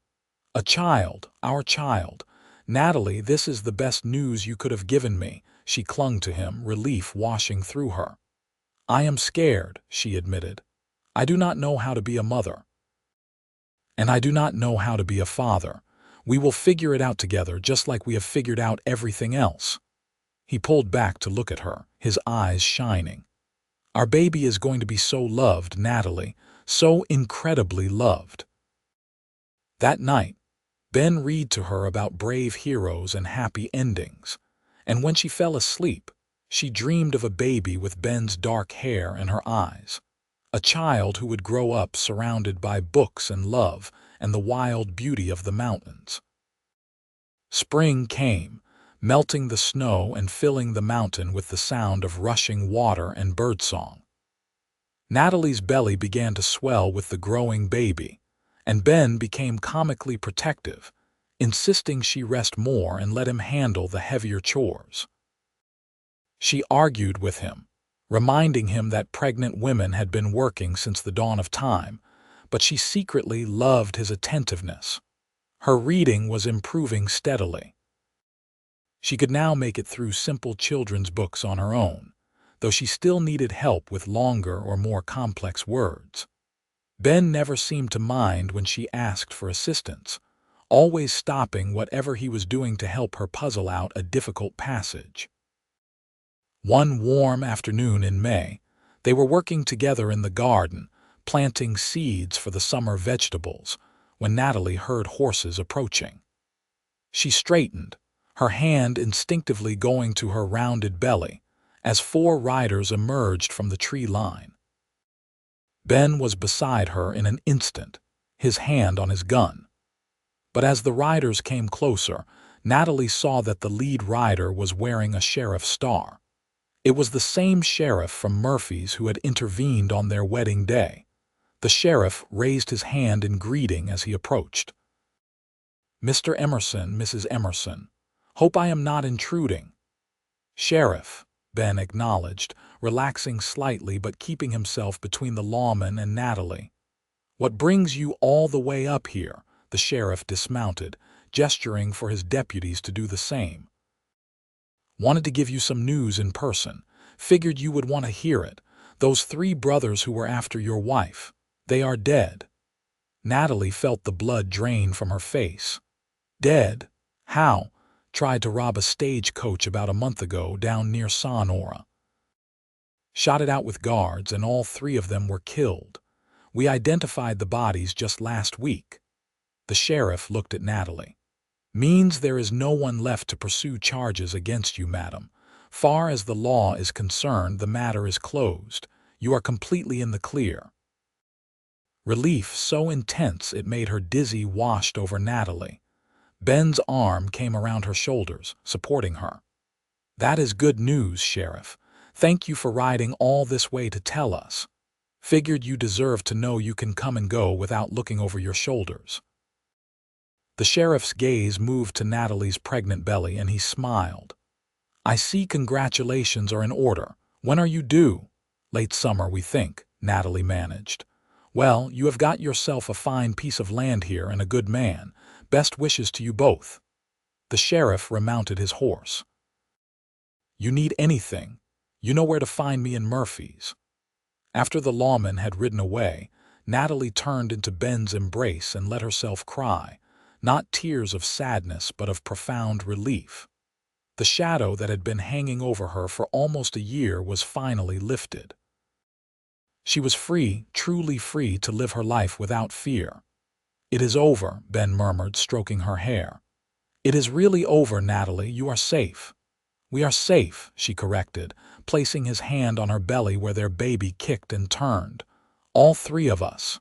A child, our child. Natalie, this is the best news you could have given me. She clung to him, relief washing through her. I am scared, she admitted. I do not know how to be a mother. and I do not know how to be a father. We will figure it out together, just like we have figured out everything else." He pulled back to look at her, his eyes shining. "Our baby is going to be so loved, Natalie, so incredibly loved." That night, Ben read to her about brave heroes and happy endings, and when she fell asleep, she dreamed of a baby with Ben's dark hair and her eyes, a child who would grow up surrounded by books and love and the wild beauty of the mountains. Spring came, melting the snow and filling the mountain with the sound of rushing water and birdsong. Natalie's belly began to swell with the growing baby, and Ben became comically protective, insisting she rest more and let him handle the heavier chores. She argued with him, reminding him that pregnant women had been working since the dawn of time, but she secretly loved his attentiveness. Her reading was improving steadily. She could now make it through simple children's books on her own, though she still needed help with longer or more complex words. Ben never seemed to mind when she asked for assistance, always stopping whatever he was doing to help her puzzle out a difficult passage. One warm afternoon in May, they were working together in the garden, planting seeds for the summer vegetables, when Natalie heard horses approaching. She straightened, her hand instinctively going to her rounded belly, as 4 riders emerged from the tree line. Ben was beside her in an instant, his hand on his gun. But as the riders came closer, Natalie saw that the lead rider was wearing a sheriff's star. It was the same sheriff from Murphy's who had intervened on their wedding day. The sheriff raised his hand in greeting as he approached. "Mr. Emerson, Mrs. Emerson, hope I am not intruding." "Sheriff," Ben acknowledged, relaxing slightly but keeping himself between the lawman and Natalie. "What brings you all the way up here?" The sheriff dismounted, gesturing for his deputies to do the same. "Wanted to give you some news in person. Figured you would want to hear it. Those 3 brothers who were after your wife, they are dead." Natalie felt the blood drain from her face. "Dead? How?" "Tried to rob a stagecoach about a month ago down near Sonora. Shot it out with guards, and all 3 of them were killed. We identified the bodies just last week." The sheriff looked at Natalie. "Means there is no one left to pursue charges against you, madam. Far as the law is concerned, the matter is closed. You are completely in the clear." Relief so intense it made her dizzy washed over Natalie. Ben's arm came around her shoulders, supporting her. "That is good news, Sheriff. Thank you for riding all this way to tell us. Figured you deserve to know you can come and go without looking over your shoulders." The sheriff's gaze moved to Natalie's pregnant belly, and he smiled. "I see congratulations are in order. When are you due?" "Late summer, we think," Natalie managed. "Well, you have got yourself a fine piece of land here and a good man. Best wishes to you both." The sheriff remounted his horse. "You need anything, you know where to find me in Murphy's." After the lawman had ridden away, Natalie turned into Ben's embrace and let herself cry, not tears of sadness but of profound relief. The shadow that had been hanging over her for almost a year was finally lifted. She was free, truly free, to live her life without fear. "It is over," Ben murmured, stroking her hair. "It is really over, Natalie. You are safe." "We are safe," she corrected, placing his hand on her belly where their baby kicked and turned. "All 3 of us."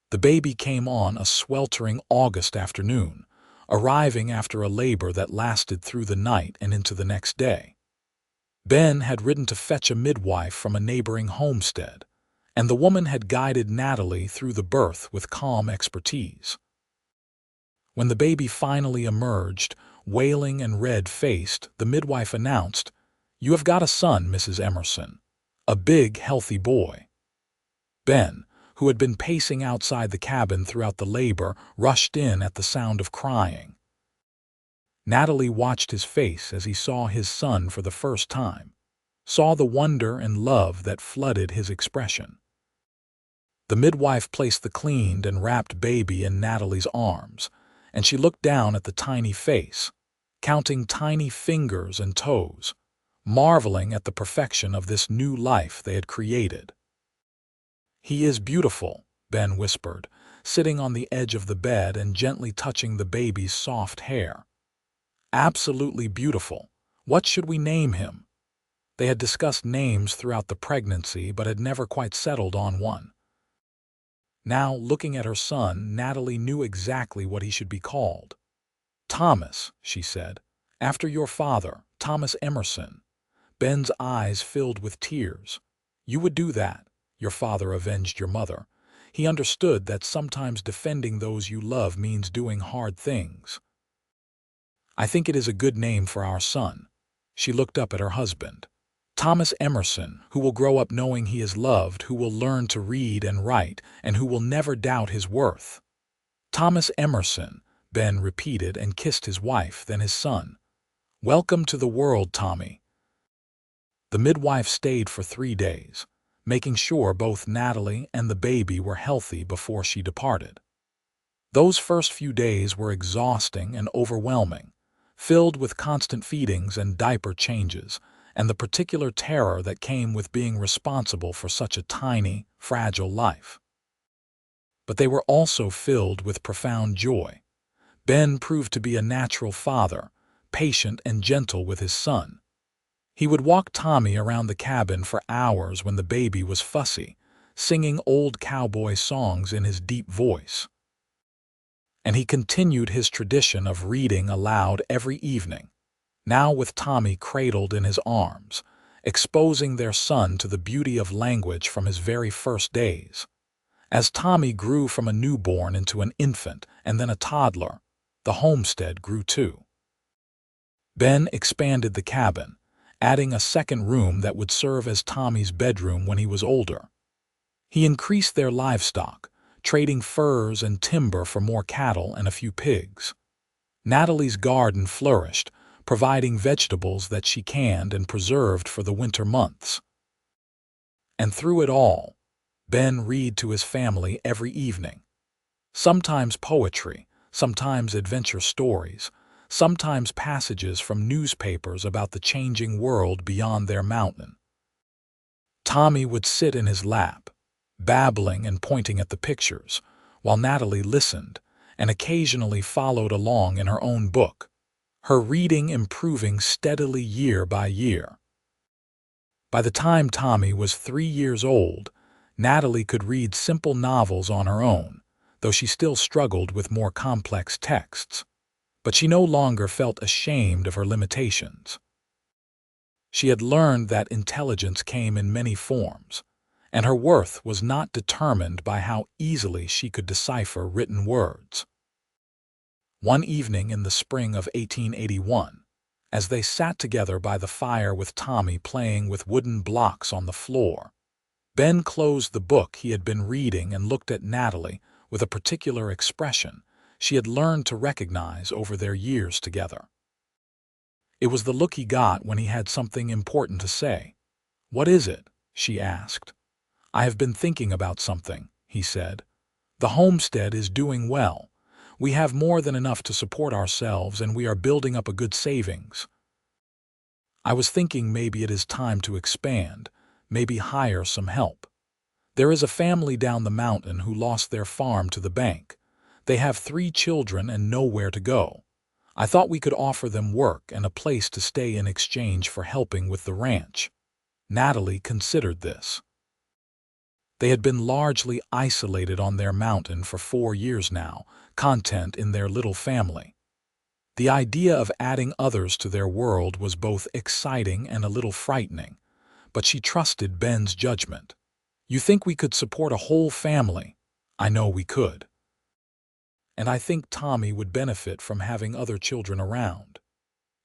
The baby came on a sweltering August afternoon, arriving after a labor that lasted through the night and into the next day. Ben had ridden to fetch a midwife from a neighboring homestead, and the woman had guided Natalie through the birth with calm expertise. When the baby finally emerged, wailing and red-faced, the midwife announced, "You have got a son, Mrs. Emerson. A big, healthy boy." Ben, who had been pacing outside the cabin throughout the labor, rushed in at the sound of crying. Natalie watched his face as he saw his son for the first time, saw the wonder and love that flooded his expression. The midwife placed the cleaned and wrapped baby in Natalie's arms, and she looked down at the tiny face, counting tiny fingers and toes, marveling at the perfection of this new life they had created. "He is beautiful," Ben whispered, sitting on the edge of the bed and gently touching the baby's soft hair. "Absolutely beautiful. What should we name him?" They had discussed names throughout the pregnancy but had never quite settled on one. Now, looking at her son, Natalie knew exactly what he should be called. "Thomas," she said, "after your father, Thomas Emerson." Ben's eyes filled with tears. "You would do that. Your father avenged your mother. He understood that sometimes defending those you love means doing hard things." "I think it is a good name for our son." She looked up at her husband. "Thomas Emerson, who will grow up knowing he is loved, who will learn to read and write, and who will never doubt his worth." "Thomas Emerson," Ben repeated and kissed his wife, then his son. "Welcome to the world, Tommy." The midwife stayed for 3 days, making sure both Natalie and the baby were healthy before she departed. Those first few days were exhausting and overwhelming, filled with constant feedings and diaper changes, and the particular terror that came with being responsible for such a tiny, fragile life. But they were also filled with profound joy. Ben proved to be a natural father, patient and gentle with his son. He would walk Tommy around the cabin for hours when the baby was fussy, singing old cowboy songs in his deep voice. And he continued his tradition of reading aloud every evening, now with Tommy cradled in his arms, exposing their son to the beauty of language from his very first days. As Tommy grew from a newborn into an infant and then a toddler, the homestead grew too. Ben expanded the cabin, adding a second room that would serve as Tommy's bedroom when he was older. He increased their livestock, trading furs and timber for more cattle and a few pigs. Natalie's garden flourished, providing vegetables that she canned and preserved for the winter months. And through it all, Ben read to his family every evening. Sometimes poetry, sometimes adventure stories, sometimes passages from newspapers about the changing world beyond their mountain. Tommy would sit in his lap, babbling and pointing at the pictures, while Natalie listened and occasionally followed along in her own book, her reading improving steadily year by year. By the time Tommy was 3 years old, Natalie could read simple novels on her own, though she still struggled with more complex texts. But she no longer felt ashamed of her limitations. She had learned that intelligence came in many forms, and her worth was not determined by how easily she could decipher written words. One evening in the spring of 1881, as they sat together by the fire with Tommy playing with wooden blocks on the floor, Ben closed the book he had been reading and looked at Natalie with a particular expression she had learned to recognize over their years together. It was the look he got when he had something important to say. "What is it?" she asked. "I have been thinking about something," he said. "The homestead is doing well. We have more than enough to support ourselves, and we are building up a good savings. I was thinking maybe it is time to expand, maybe hire some help. There is a family down the mountain who lost their farm to the bank. They have 3 children and nowhere to go. I thought we could offer them work and a place to stay in exchange for helping with the ranch." Natalie considered this. They had been largely isolated on their mountain for 4 years now, content in their little family. The idea of adding others to their world was both exciting and a little frightening, but she trusted Ben's judgment. "You think we could support a whole family?" "I know we could. And I think Tommy would benefit from having other children around."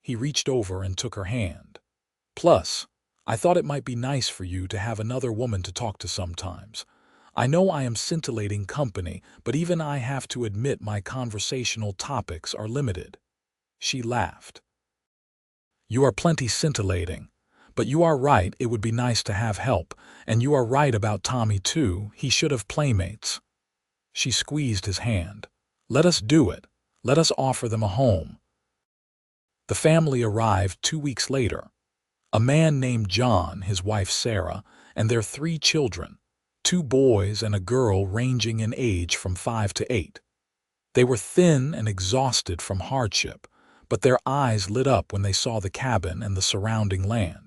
He reached over and took her hand. "Plus, I thought it might be nice for you to have another woman to talk to sometimes. I know I am scintillating company, but even I have to admit my conversational topics are limited." She laughed. "You are plenty scintillating, But you are right, it would be nice to have help, and you are right about Tommy too, he should have playmates. She squeezed his hand. Let us do it. Let us offer them a home. The family arrived 2 weeks later. A man named John, his wife Sarah, and their 3 children, 2 boys and a girl ranging in age from 5 to 8. They were thin and exhausted from hardship, but their eyes lit up when they saw the cabin and the surrounding land.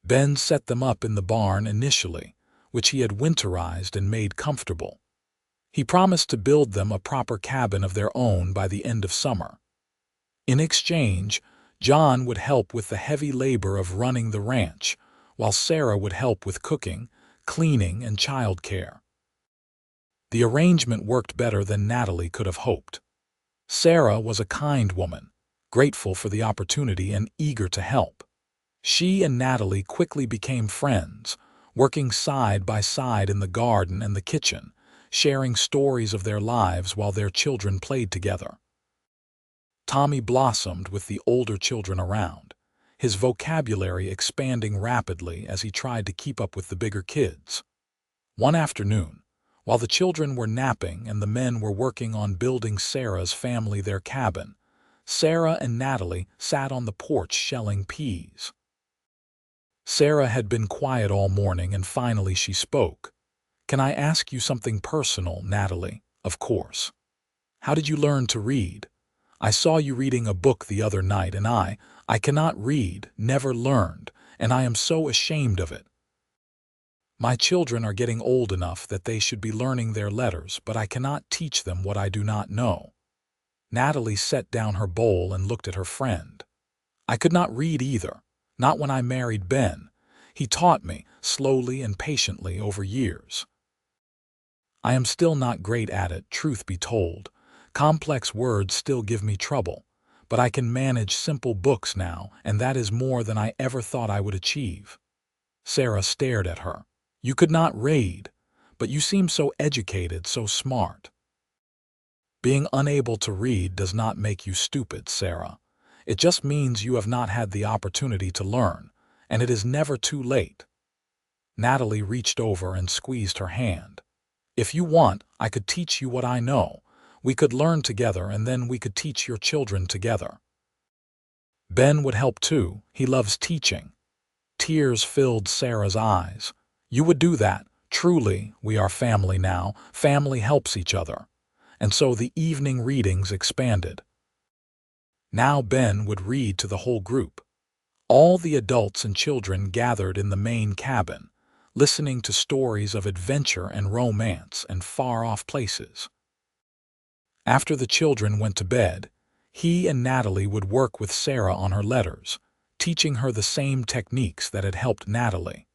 Ben set them up in the barn initially, which he had winterized and made comfortable. He promised to build them a proper cabin of their own by the end of summer. In exchange, John would help with the heavy labor of running the ranch, while Sarah would help with cooking, cleaning, and childcare. The arrangement worked better than Natalie could have hoped. Sarah was a kind woman, grateful for the opportunity and eager to help. She and Natalie quickly became friends, working side by side in the garden and the kitchen, sharing stories of their lives while their children played together. Tommy blossomed with the older children around, his vocabulary expanding rapidly as he tried to keep up with the bigger kids. One afternoon, while the children were napping and the men were working on building Sarah's family their cabin, Sarah and Natalie sat on the porch shelling peas. Sarah had been quiet all morning and finally she spoke. "Can I ask you something personal, Natalie?" "Of course." "How did you learn to read? I saw you reading a book the other night and I cannot read, never learned, and I am so ashamed of it. My children are getting old enough that they should be learning their letters, but I cannot teach them what I do not know." Natalie set down her bowl and looked at her friend. "I could not read either, not when I married Ben. He taught me, slowly and patiently over years. I am still not great at it, truth be told. Complex words still give me trouble, but I can manage simple books now, and that is more than I ever thought I would achieve." Sarah stared at her. "You could not read, but you seem so educated, so smart." "Being unable to read does not make you stupid, Sarah. It just means you have not had the opportunity to learn, and it is never too late." Natalie reached over and squeezed her hand. "If you want, I could teach you what I know. We could learn together and then we could teach your children together. Ben would help too. He loves teaching." Tears filled Sarah's eyes. "You would do that. Truly, we are family now. Family helps each other." And so the evening readings expanded. Now Ben would read to the whole group. All the adults and children gathered in the main cabin, listening to stories of adventure and romance and far-off places. After the children went to bed, he and Natalie would work with Sarah on her letters, teaching her the same techniques that had helped Natalie.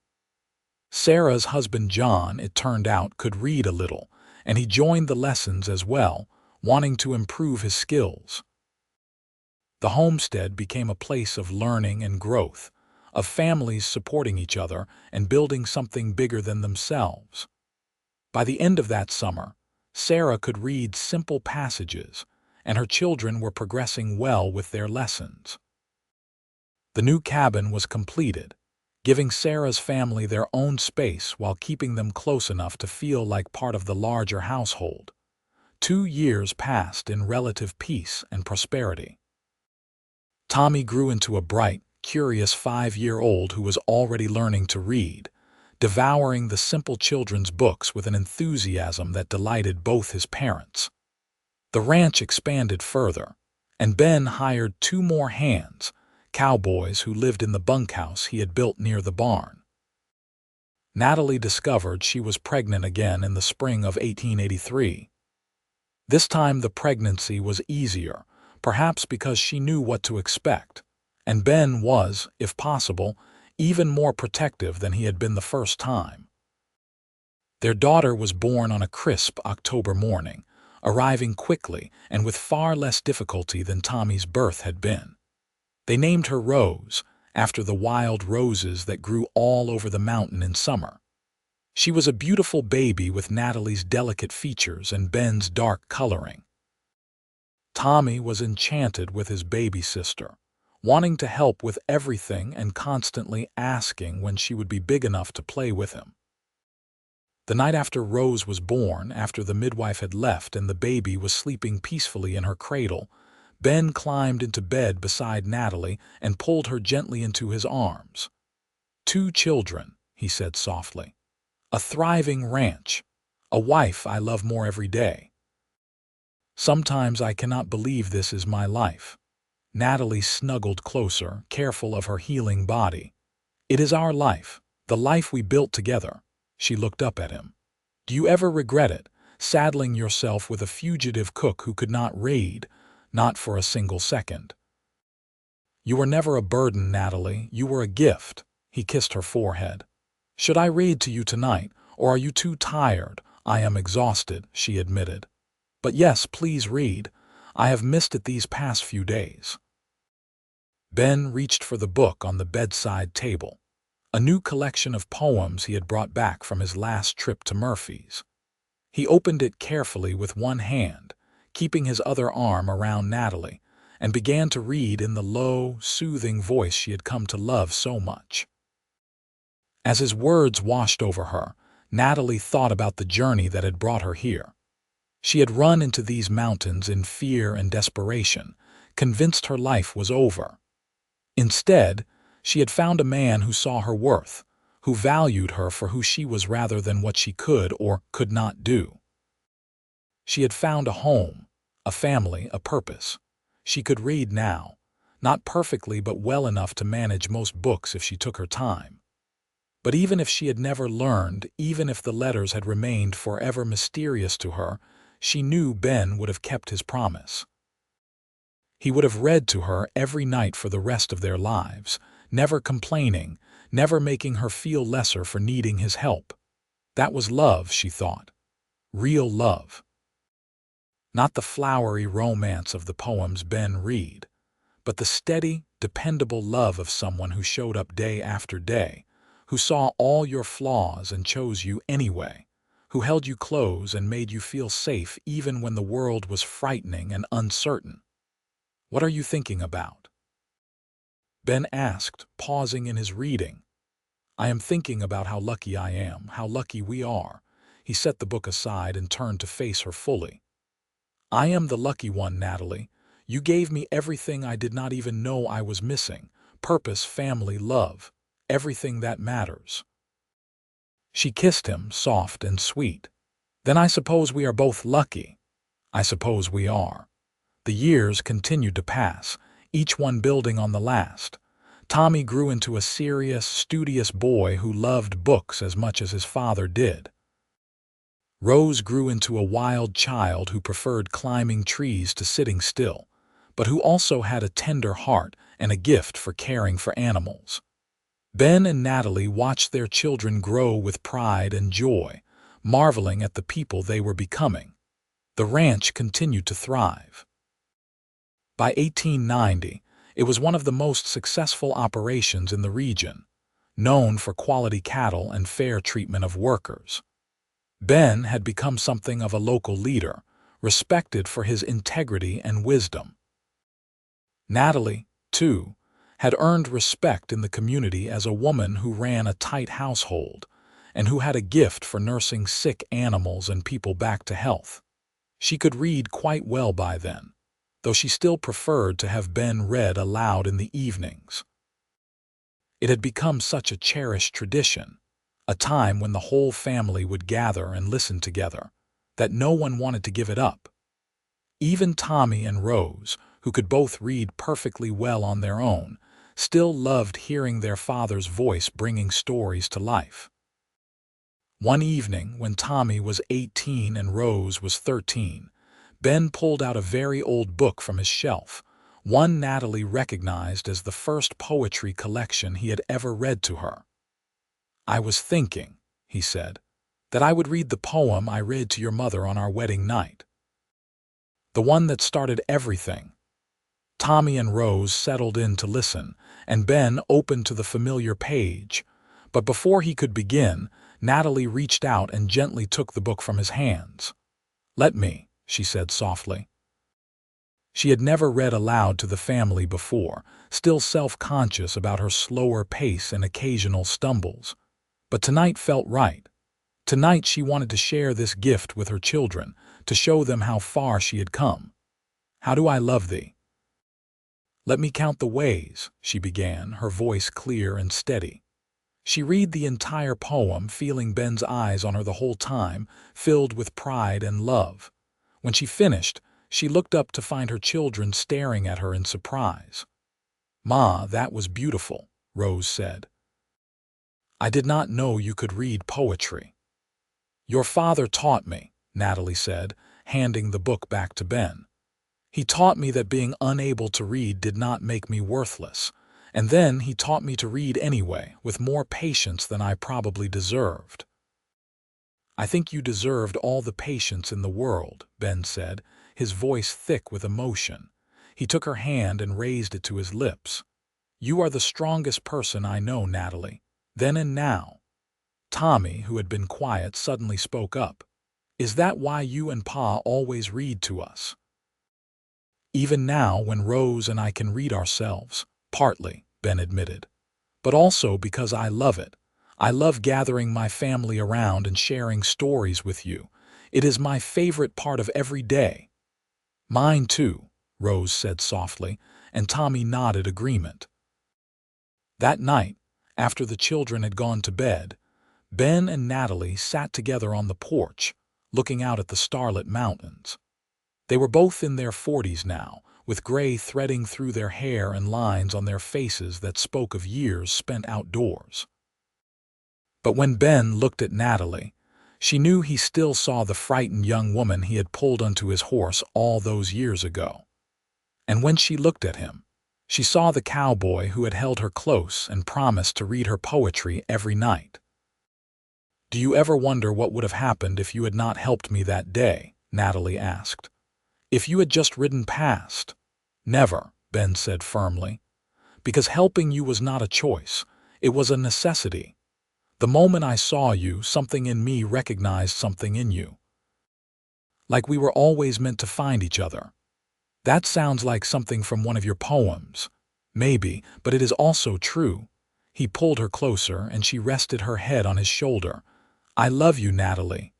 Sarah's husband John, it turned out, could read a little, and he joined the lessons as well, wanting to improve his skills. The homestead became a place of learning and growth, of families supporting each other and building something bigger than themselves. By the end of that summer, Sarah could read simple passages, and her children were progressing well with their lessons. The new cabin was completed, giving Sarah's family their own space while keeping them close enough to feel like part of the larger household. 2 years passed in relative peace and prosperity. Tommy grew into a bright, curious 5-year-old who was already learning to read, devouring the simple children's books with an enthusiasm that delighted both his parents. The ranch expanded further, and Ben hired 2 more hands, cowboys who lived in the bunkhouse he had built near the barn. Natalie discovered she was pregnant again in the spring of 1883. This time the pregnancy was easier, perhaps because she knew what to expect, and Ben was, if possible, even more protective than he had been the first time. Their daughter was born on a crisp October morning, arriving quickly and with far less difficulty than Tommy's birth had been. They named her Rose, after the wild roses that grew all over the mountain in summer. She was a beautiful baby with Natalie's delicate features and Ben's dark coloring. Tommy was enchanted with his baby sister, wanting to help with everything and constantly asking when she would be big enough to play with him. The night after Rose was born, after the midwife had left and the baby was sleeping peacefully in her cradle, Ben climbed into bed beside Natalie and pulled her gently into his arms. "2 children," he said softly. "A thriving ranch. A wife I love more every day. Sometimes I cannot believe this is my life." Natalie snuggled closer, careful of her healing body. "It is our life, the life we built together." She looked up at him. "Do you ever regret it, saddling yourself with a fugitive cook who could not raid, not for a single second?" "You were never a burden, Natalie. You were a gift." He kissed her forehead. "Should I read to you tonight, or are you too tired?" "I am exhausted," she admitted. "But yes, please read. I have missed it these past few days." Ben reached for the book on the bedside table, a new collection of poems he had brought back from his last trip to Murphy's. He opened it carefully with one hand, keeping his other arm around Natalie, and began to read in the low, soothing voice she had come to love so much. As his words washed over her, Natalie thought about the journey that had brought her here. She had run into these mountains in fear and desperation, convinced her life was over. Instead, she had found a man who saw her worth, who valued her for who she was rather than what she could or could not do. She had found a home, a family, a purpose. She could read now, not perfectly but well enough to manage most books if she took her time. But even if she had never learned, even if the letters had remained forever mysterious to her, she knew Ben would have kept his promise. He would have read to her every night for the rest of their lives, never complaining, never making her feel lesser for needing his help. That was love, she thought. Real love. Not the flowery romance of the poems Ben read, but the steady, dependable love of someone who showed up day after day, who saw all your flaws and chose you anyway, who held you close and made you feel safe even when the world was frightening and uncertain. "What are you thinking about?" Ben asked, pausing in his reading. "I am thinking about how lucky I am, how lucky we are." He set the book aside and turned to face her fully. "I am the lucky one, Natalie. You gave me everything I did not even know I was missing. Purpose, family, love. Everything that matters." She kissed him, soft and sweet. "Then I suppose we are both lucky." "I suppose we are." The years continued to pass, each one building on the last. Tommy grew into a serious, studious boy who loved books as much as his father did. Rose grew into a wild child who preferred climbing trees to sitting still, but who also had a tender heart and a gift for caring for animals. Ben and Natalie watched their children grow with pride and joy, marveling at the people they were becoming. The ranch continued to thrive. By 1890, it was one of the most successful operations in the region, known for quality cattle and fair treatment of workers. Ben had become something of a local leader, respected for his integrity and wisdom. Natalie, too, had earned respect in the community as a woman who ran a tight household and who had a gift for nursing sick animals and people back to health. She could read quite well by then, though she still preferred to have Ben read aloud in the evenings. It had become such a cherished tradition, a time when the whole family would gather and listen together, that no one wanted to give it up. Even Tommy and Rose, who could both read perfectly well on their own, still loved hearing their father's voice bringing stories to life. One evening, when Tommy was 18 and Rose was 13, Ben pulled out a very old book from his shelf, one Natalie recognized as the first poetry collection he had ever read to her. "I was thinking," he said, "that I would read the poem I read to your mother on our wedding night. The one that started everything." Tommy and Rose settled in to listen, and Ben opened to the familiar page. But before he could begin, Natalie reached out and gently took the book from his hands. "Let me," she said softly. She had never read aloud to the family before, still self-conscious about her slower pace and occasional stumbles. But tonight felt right. Tonight she wanted to share this gift with her children, to show them how far she had come. "How do I love thee? Let me count the ways," she began, her voice clear and steady. She read the entire poem, feeling Ben's eyes on her the whole time, filled with pride and love. When she finished, she looked up to find her children staring at her in surprise. "Ma, that was beautiful," Rose said. "I did not know you could read poetry." "Your father taught me," Natalie said, handing the book back to Ben. "He taught me that being unable to read did not make me worthless, and then he taught me to read anyway, with more patience than I probably deserved." "I think you deserved all the patience in the world," Ben said, his voice thick with emotion. He took her hand and raised it to his lips. "You are the strongest person I know, Natalie, then and now." Tommy, who had been quiet, suddenly spoke up. "Is that why you and Pa always read to us?" "Even now, when Rose and I can read ourselves." "Partly," Ben admitted. "But also because I love it. I love gathering my family around and sharing stories with you. It is my favorite part of every day." "Mine too," Rose said softly, and Tommy nodded agreement. That night, after the children had gone to bed, Ben and Natalie sat together on the porch, looking out at the starlit mountains. They were both in their 40s now, with gray threading through their hair and lines on their faces that spoke of years spent outdoors. But when Ben looked at Natalie, she knew he still saw the frightened young woman he had pulled onto his horse all those years ago. And when she looked at him, she saw the cowboy who had held her close and promised to read her poetry every night. "Do you ever wonder what would have happened if you had not helped me that day?" Natalie asked. "If you had just ridden past?" "Never," Ben said firmly. "Because helping you was not a choice. It was a necessity. The moment I saw you, something in me recognized something in you. Like we were always meant to find each other." "That sounds like something from one of your poems." "Maybe, but it is also true." He pulled her closer, and she rested her head on his shoulder. "I love you, Natalie.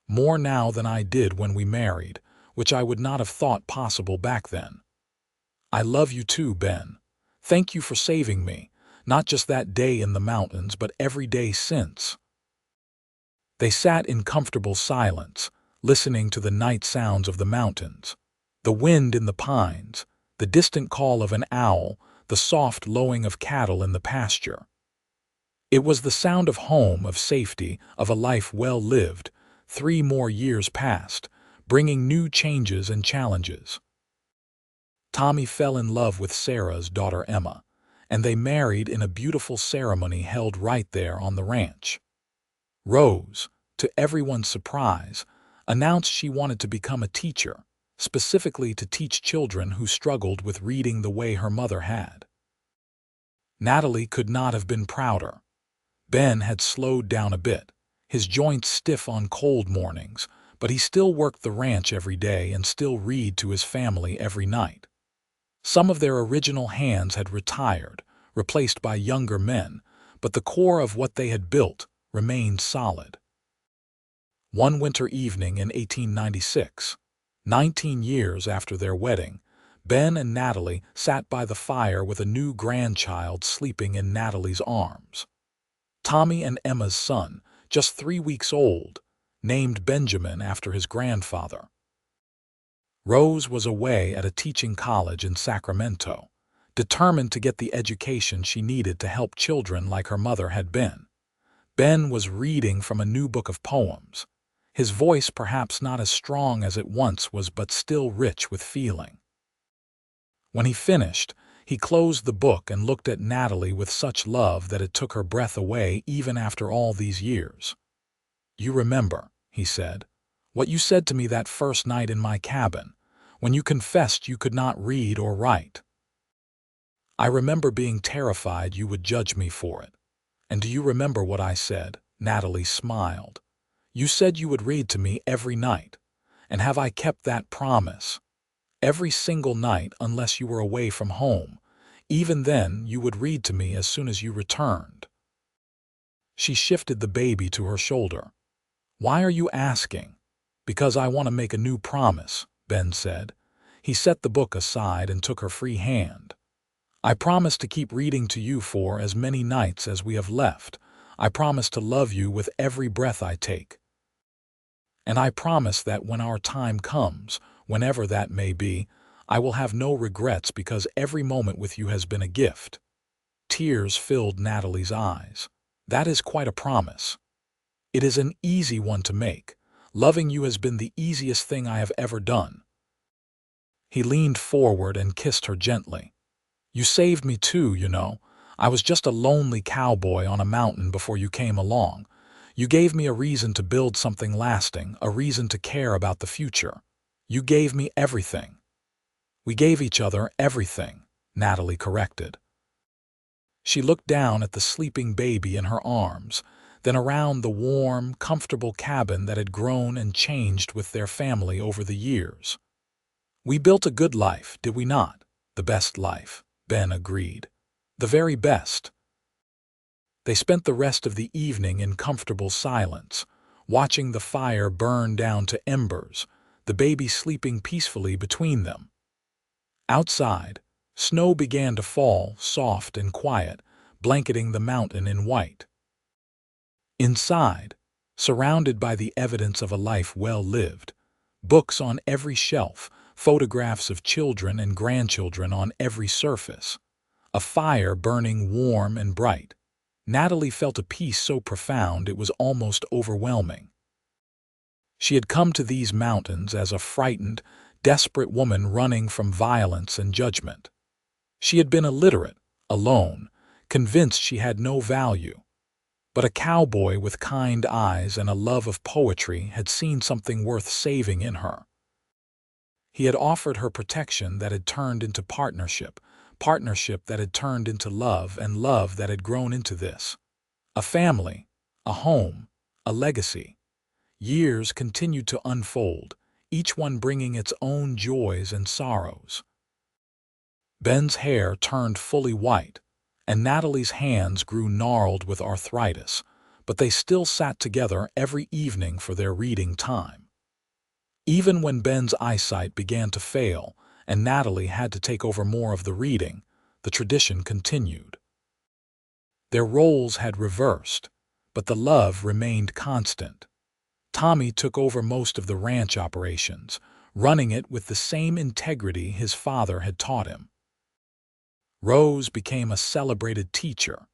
More now than I did when we married, which I would not have thought possible back then. I love you too, Ben. Thank you for saving me, not just that day in the mountains, but every day since." They sat in comfortable silence, listening to the night sounds of the mountains. The wind in the pines, the distant call of an owl, the soft lowing of cattle in the pasture. It was the sound of home, of safety, of a life well lived. 3 more years passed, bringing new changes and challenges. Tommy fell in love with Sarah's daughter Emma, and they married in a beautiful ceremony held right there on the ranch. Rose, to everyone's surprise, announced she wanted to become a teacher, specifically to teach children who struggled with reading the way her mother had. Natalie could not have been prouder. Ben had slowed down a bit, his joints stiff on cold mornings, but he still worked the ranch every day and still read to his family every night. Some of their original hands had retired, replaced by younger men, but the core of what they had built remained solid. One winter evening in 1896, 19 years after their wedding, Ben and Natalie sat by the fire with a new grandchild sleeping in Natalie's arms. Tommy and Emma's son, just 3 weeks old, named Benjamin after his grandfather. Rose was away at a teaching college in Sacramento, determined to get the education she needed to help children like her mother had been. Ben was reading from a new book of poems, his voice perhaps not as strong as it once was, but still rich with feeling. When he finished, he closed the book and looked at Natalie with such love that it took her breath away even after all these years. "You remember," he said, "what you said to me that first night in my cabin, when you confessed you could not read or write. I remember being terrified you would judge me for it. And do you remember what I said?" Natalie smiled. "You said you would read to me every night. And have I kept that promise?" Every single night unless you were away from home. Even then, you would read to me as soon as you returned." She shifted the baby to her shoulder. "Why are you asking?" "Because I want to make a new promise," Ben said. He set the book aside and took her free hand. "I promise to keep reading to you for as many nights as we have left. I promise to love you with every breath I take. And I promise that when our time comes, whenever that may be, I will have no regrets because every moment with you has been a gift." Tears filled Natalie's eyes. "That is quite a promise. It is an easy one to make. Loving you has been the easiest thing I have ever done." He leaned forward and kissed her gently. "You saved me too, you know. I was just a lonely cowboy on a mountain before you came along. You gave me a reason to build something lasting, a reason to care about the future. You gave me everything." "We gave each other everything," Natalie corrected. She looked down at the sleeping baby in her arms, then around the warm, comfortable cabin that had grown and changed with their family over the years. "We built a good life, did we not?" "The best life," Ben agreed. "The very best." They spent the rest of the evening in comfortable silence, watching the fire burn down to embers, the baby sleeping peacefully between them. Outside, snow began to fall, soft and quiet, blanketing the mountain in white. Inside, surrounded by the evidence of a life well lived, books on every shelf, photographs of children and grandchildren on every surface, a fire burning warm and bright, Natalie felt a peace so profound it was almost overwhelming. She had come to these mountains as a frightened, desperate woman running from violence and judgment. She had been illiterate, alone, convinced she had no value. But a cowboy with kind eyes and a love of poetry had seen something worth saving in her. He had offered her protection that had turned into partnership, partnership that had turned into love, and love that had grown into this. A family, a home, a legacy. Years continued to unfold, each one bringing its own joys and sorrows. Ben's hair turned fully white, and Natalie's hands grew gnarled with arthritis, but they still sat together every evening for their reading time. Even when Ben's eyesight began to fail and Natalie had to take over more of the reading, the tradition continued. Their roles had reversed, but the love remained constant. Tommy took over most of the ranch operations, running it with the same integrity his father had taught him. Rose became a celebrated teacher,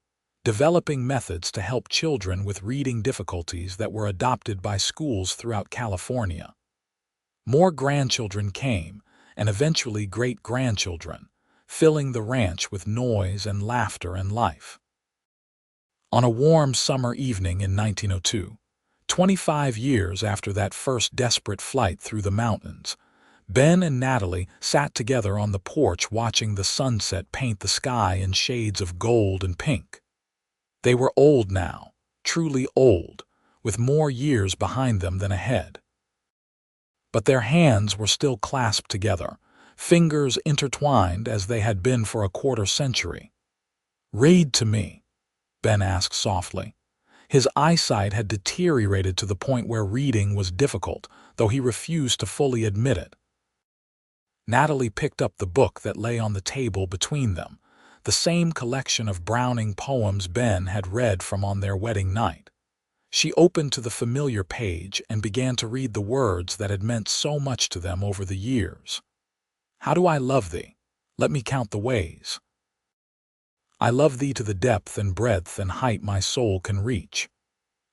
developing methods to help children with reading difficulties that were adopted by schools throughout California. More grandchildren came, and eventually great-grandchildren, filling the ranch with noise and laughter and life. On a warm summer evening in 1902, 25 years after that first desperate flight through the mountains, Ben and Natalie sat together on the porch watching the sunset paint the sky in shades of gold and pink. They were old now, truly old, with more years behind them than ahead. But their hands were still clasped together, fingers intertwined as they had been for a quarter century. "Read to me," Ben asked softly. His eyesight had deteriorated to the point where reading was difficult, though he refused to fully admit it. Natalie picked up the book that lay on the table between them, the same collection of Browning poems Ben had read from on their wedding night. She opened to the familiar page and began to read the words that had meant so much to them over the years. "How do I love thee? Let me count the ways. I love thee to the depth and breadth and height my soul can reach."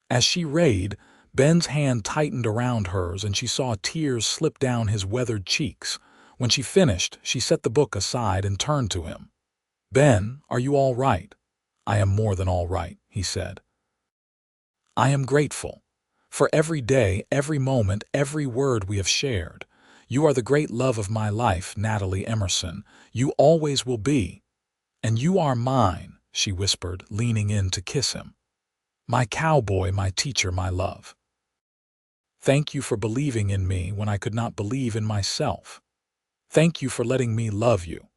As she read, Ben's hand tightened around hers and she saw tears slip down his weathered cheeks. When she finished, she set the book aside and turned to him. "Ben, are you all right?" "I am more than all right," he said. "I am grateful for every day, every moment, every word we have shared. You are the great love of my life, Natalie Emerson. You always will be. And you are mine," she whispered, leaning in to kiss him. "My cowboy, my teacher, my love. Thank you for believing in me when I could not believe in myself. Thank you for letting me love you."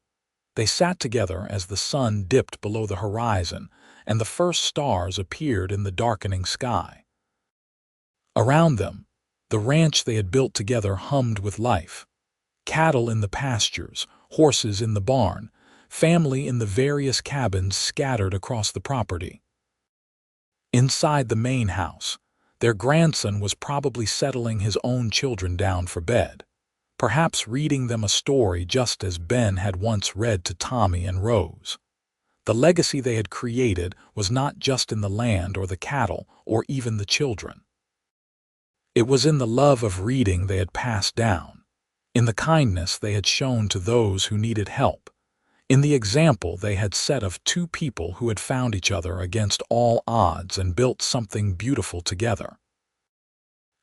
They sat together as the sun dipped below the horizon and the first stars appeared in the darkening sky. Around them, the ranch they had built together hummed with life. Cattle in the pastures, horses in the barn, family in the various cabins scattered across the property. Inside the main house, their grandson was probably settling his own children down for bed, perhaps reading them a story just as Ben had once read to Tommy and Rose. The legacy they had created was not just in the land or the cattle or even the children. It was in the love of reading they had passed down, in the kindness they had shown to those who needed help, in the example they had set of two people who had found each other against all odds and built something beautiful together.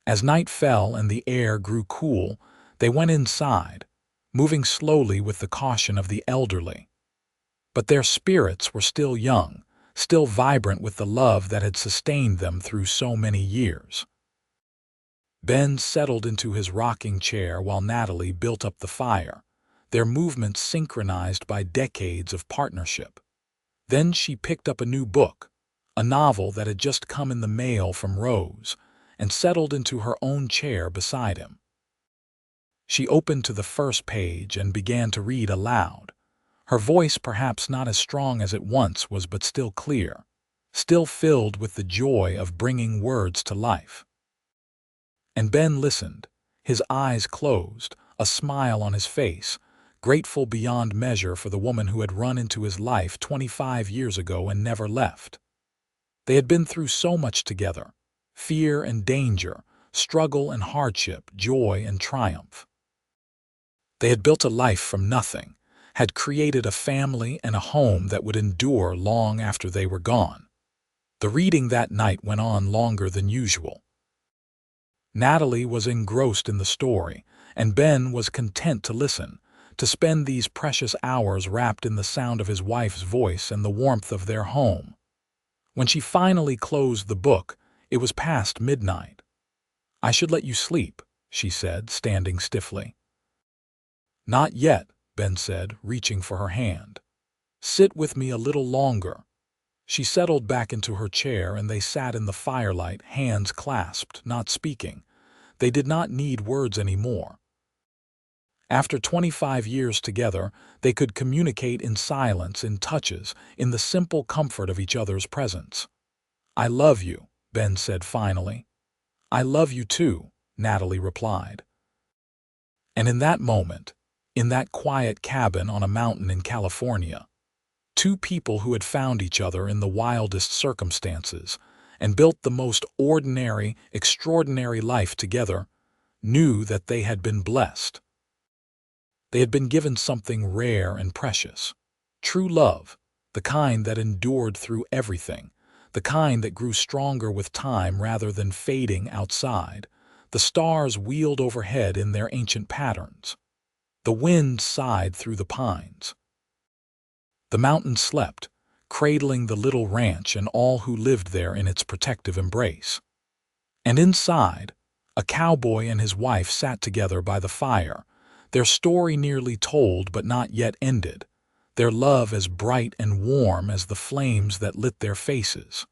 As night fell and the air grew cool, they went inside, moving slowly with the caution of the elderly. But their spirits were still young, still vibrant with the love that had sustained them through so many years. Ben settled into his rocking chair while Natalie built up the fire, their movements synchronized by decades of partnership. Then she picked up a new book, a novel that had just come in the mail from Rose, and settled into her own chair beside him. She opened to the first page and began to read aloud, her voice perhaps not as strong as it once was but still clear, still filled with the joy of bringing words to life. And Ben listened, his eyes closed, a smile on his face, grateful beyond measure for the woman who had run into his life 25 years ago and never left. They had been through so much together, fear and danger, struggle and hardship, joy and triumph. They had built a life from nothing, had created a family and a home that would endure long after they were gone. The reading that night went on longer than usual. Natalie was engrossed in the story, and Ben was content to listen, to spend these precious hours wrapped in the sound of his wife's voice and the warmth of their home. When she finally closed the book, it was past midnight. "I should let you sleep," she said, standing stiffly. "Not yet," Ben said, reaching for her hand. "Sit with me a little longer." She settled back into her chair and they sat in the firelight, hands clasped, not speaking. They did not need words anymore. After 25 years together, they could communicate in silence, in touches, in the simple comfort of each other's presence. "I love you," Ben said finally. "I love you too," Natalie replied. And in that moment, in that quiet cabin on a mountain in California, two people who had found each other in the wildest circumstances and built the most ordinary, extraordinary life together, knew that they had been blessed. They had been given something rare and precious. True love, the kind that endured through everything, the kind that grew stronger with time rather than fading outside. The stars wheeled overhead in their ancient patterns. The wind sighed through the pines. The mountain slept, cradling the little ranch and all who lived there in its protective embrace. And inside, a cowboy and his wife sat together by the fire, their story nearly told but not yet ended, their love as bright and warm as the flames that lit their faces.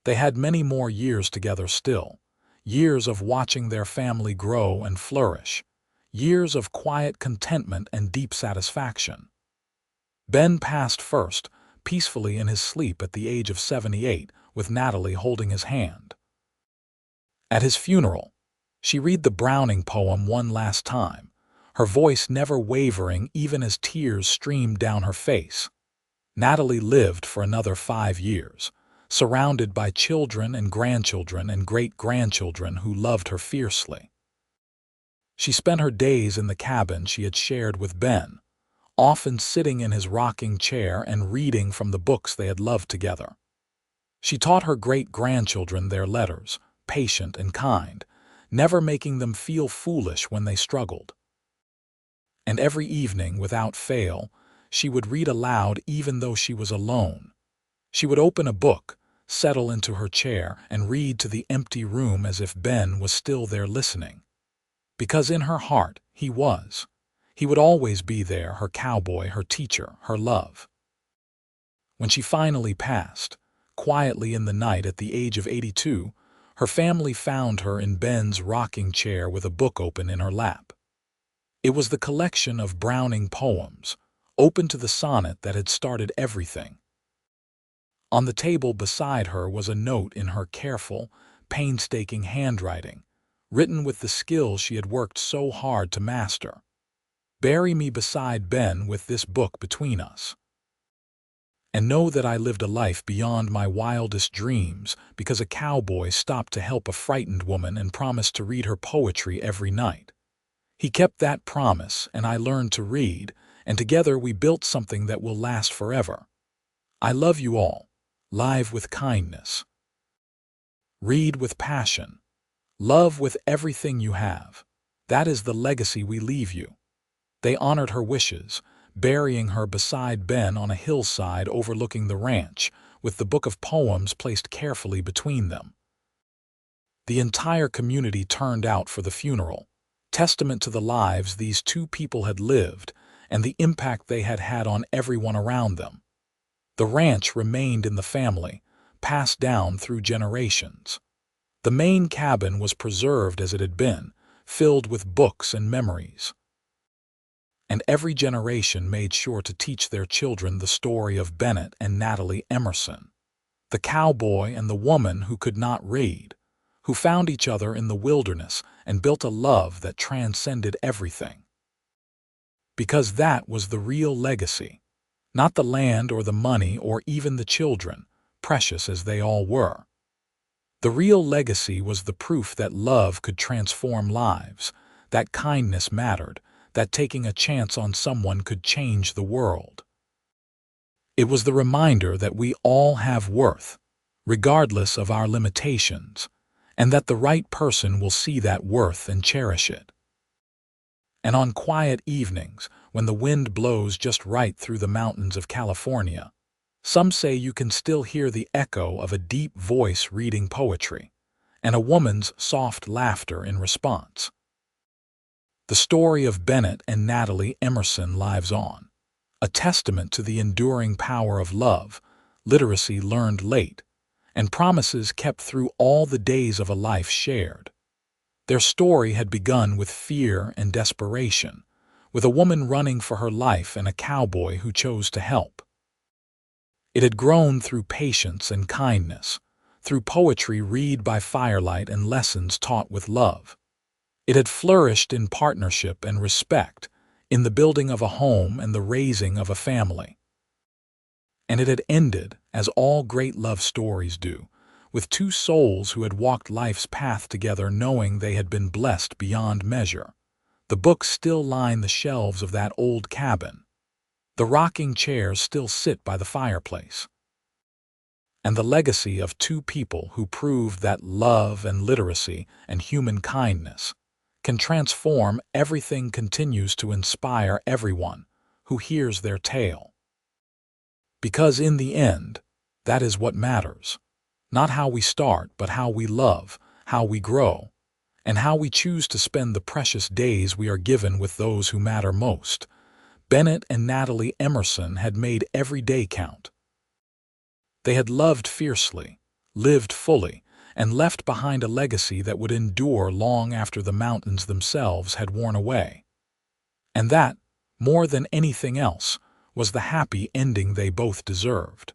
They had many more years together still, years of watching their family grow and flourish, years of quiet contentment and deep satisfaction. Ben passed first, peacefully in his sleep at the age of 78, with Natalie holding his hand. At his funeral, she read the Browning poem one last time, her voice never wavering even as tears streamed down her face. Natalie lived for another 5 years, surrounded by children and grandchildren and great-grandchildren who loved her fiercely. She spent her days in the cabin she had shared with Ben, often sitting in his rocking chair and reading from the books they had loved together. She taught her great-grandchildren their letters, patient and kind, never making them feel foolish when they struggled. And every evening, without fail, she would read aloud even though she was alone. She would open a book, settle into her chair, and read to the empty room as if Ben was still there listening. Because in her heart, he was. He would always be there, her cowboy, her teacher, her love. When she finally passed, quietly in the night at the age of 82, her family found her in Ben's rocking chair with a book open in her lap. It was the collection of Browning poems, open to the sonnet that had started everything. On the table beside her was a note in her careful, painstaking handwriting, written with the skill she had worked so hard to master. "Bury me beside Ben with this book between us. And know that I lived a life beyond my wildest dreams because a cowboy stopped to help a frightened woman and promised to read her poetry every night. He kept that promise, and I learned to read, and together we built something that will last forever. I love you all. Live with kindness. Read with passion. Love with everything you have. That is the legacy we leave you." They honored her wishes, burying her beside Ben on a hillside overlooking the ranch, with the book of poems placed carefully between them. The entire community turned out for the funeral, testament to the lives these two people had lived and the impact they had had on everyone around them. The ranch remained in the family, passed down through generations. The main cabin was preserved as it had been, filled with books and memories. And every generation made sure to teach their children the story of Bennett and Natalie Emerson, the cowboy and the woman who could not read, who found each other in the wilderness and built a love that transcended everything. Because that was the real legacy, not the land or the money or even the children, precious as they all were. The real legacy was the proof that love could transform lives, that kindness mattered, that taking a chance on someone could change the world. It was the reminder that we all have worth, regardless of our limitations, and that the right person will see that worth and cherish it. And on quiet evenings, when the wind blows just right through the mountains of California, some say you can still hear the echo of a deep voice reading poetry, and a woman's soft laughter in response. The story of Bennett and Natalie Emerson lives on, a testament to the enduring power of love, literacy learned late, and promises kept through all the days of a life shared. Their story had begun with fear and desperation, with a woman running for her life and a cowboy who chose to help. It had grown through patience and kindness, through poetry read by firelight and lessons taught with love. It had flourished in partnership and respect, in the building of a home and the raising of a family. And it had ended, as all great love stories do, with two souls who had walked life's path together knowing they had been blessed beyond measure. The books still line the shelves of that old cabin. The rocking chairs still sit by the fireplace. And the legacy of two people who proved that love and literacy and human kindness can transform everything continues to inspire everyone who hears their tale. Because in the end, that is what matters. Not how we start, but how we love, how we grow, and how we choose to spend the precious days we are given with those who matter most. Bennett and Natalie Emerson had made every day count. They had loved fiercely, lived fully, and left behind a legacy that would endure long after the mountains themselves had worn away. And that, more than anything else, was the happy ending they both deserved.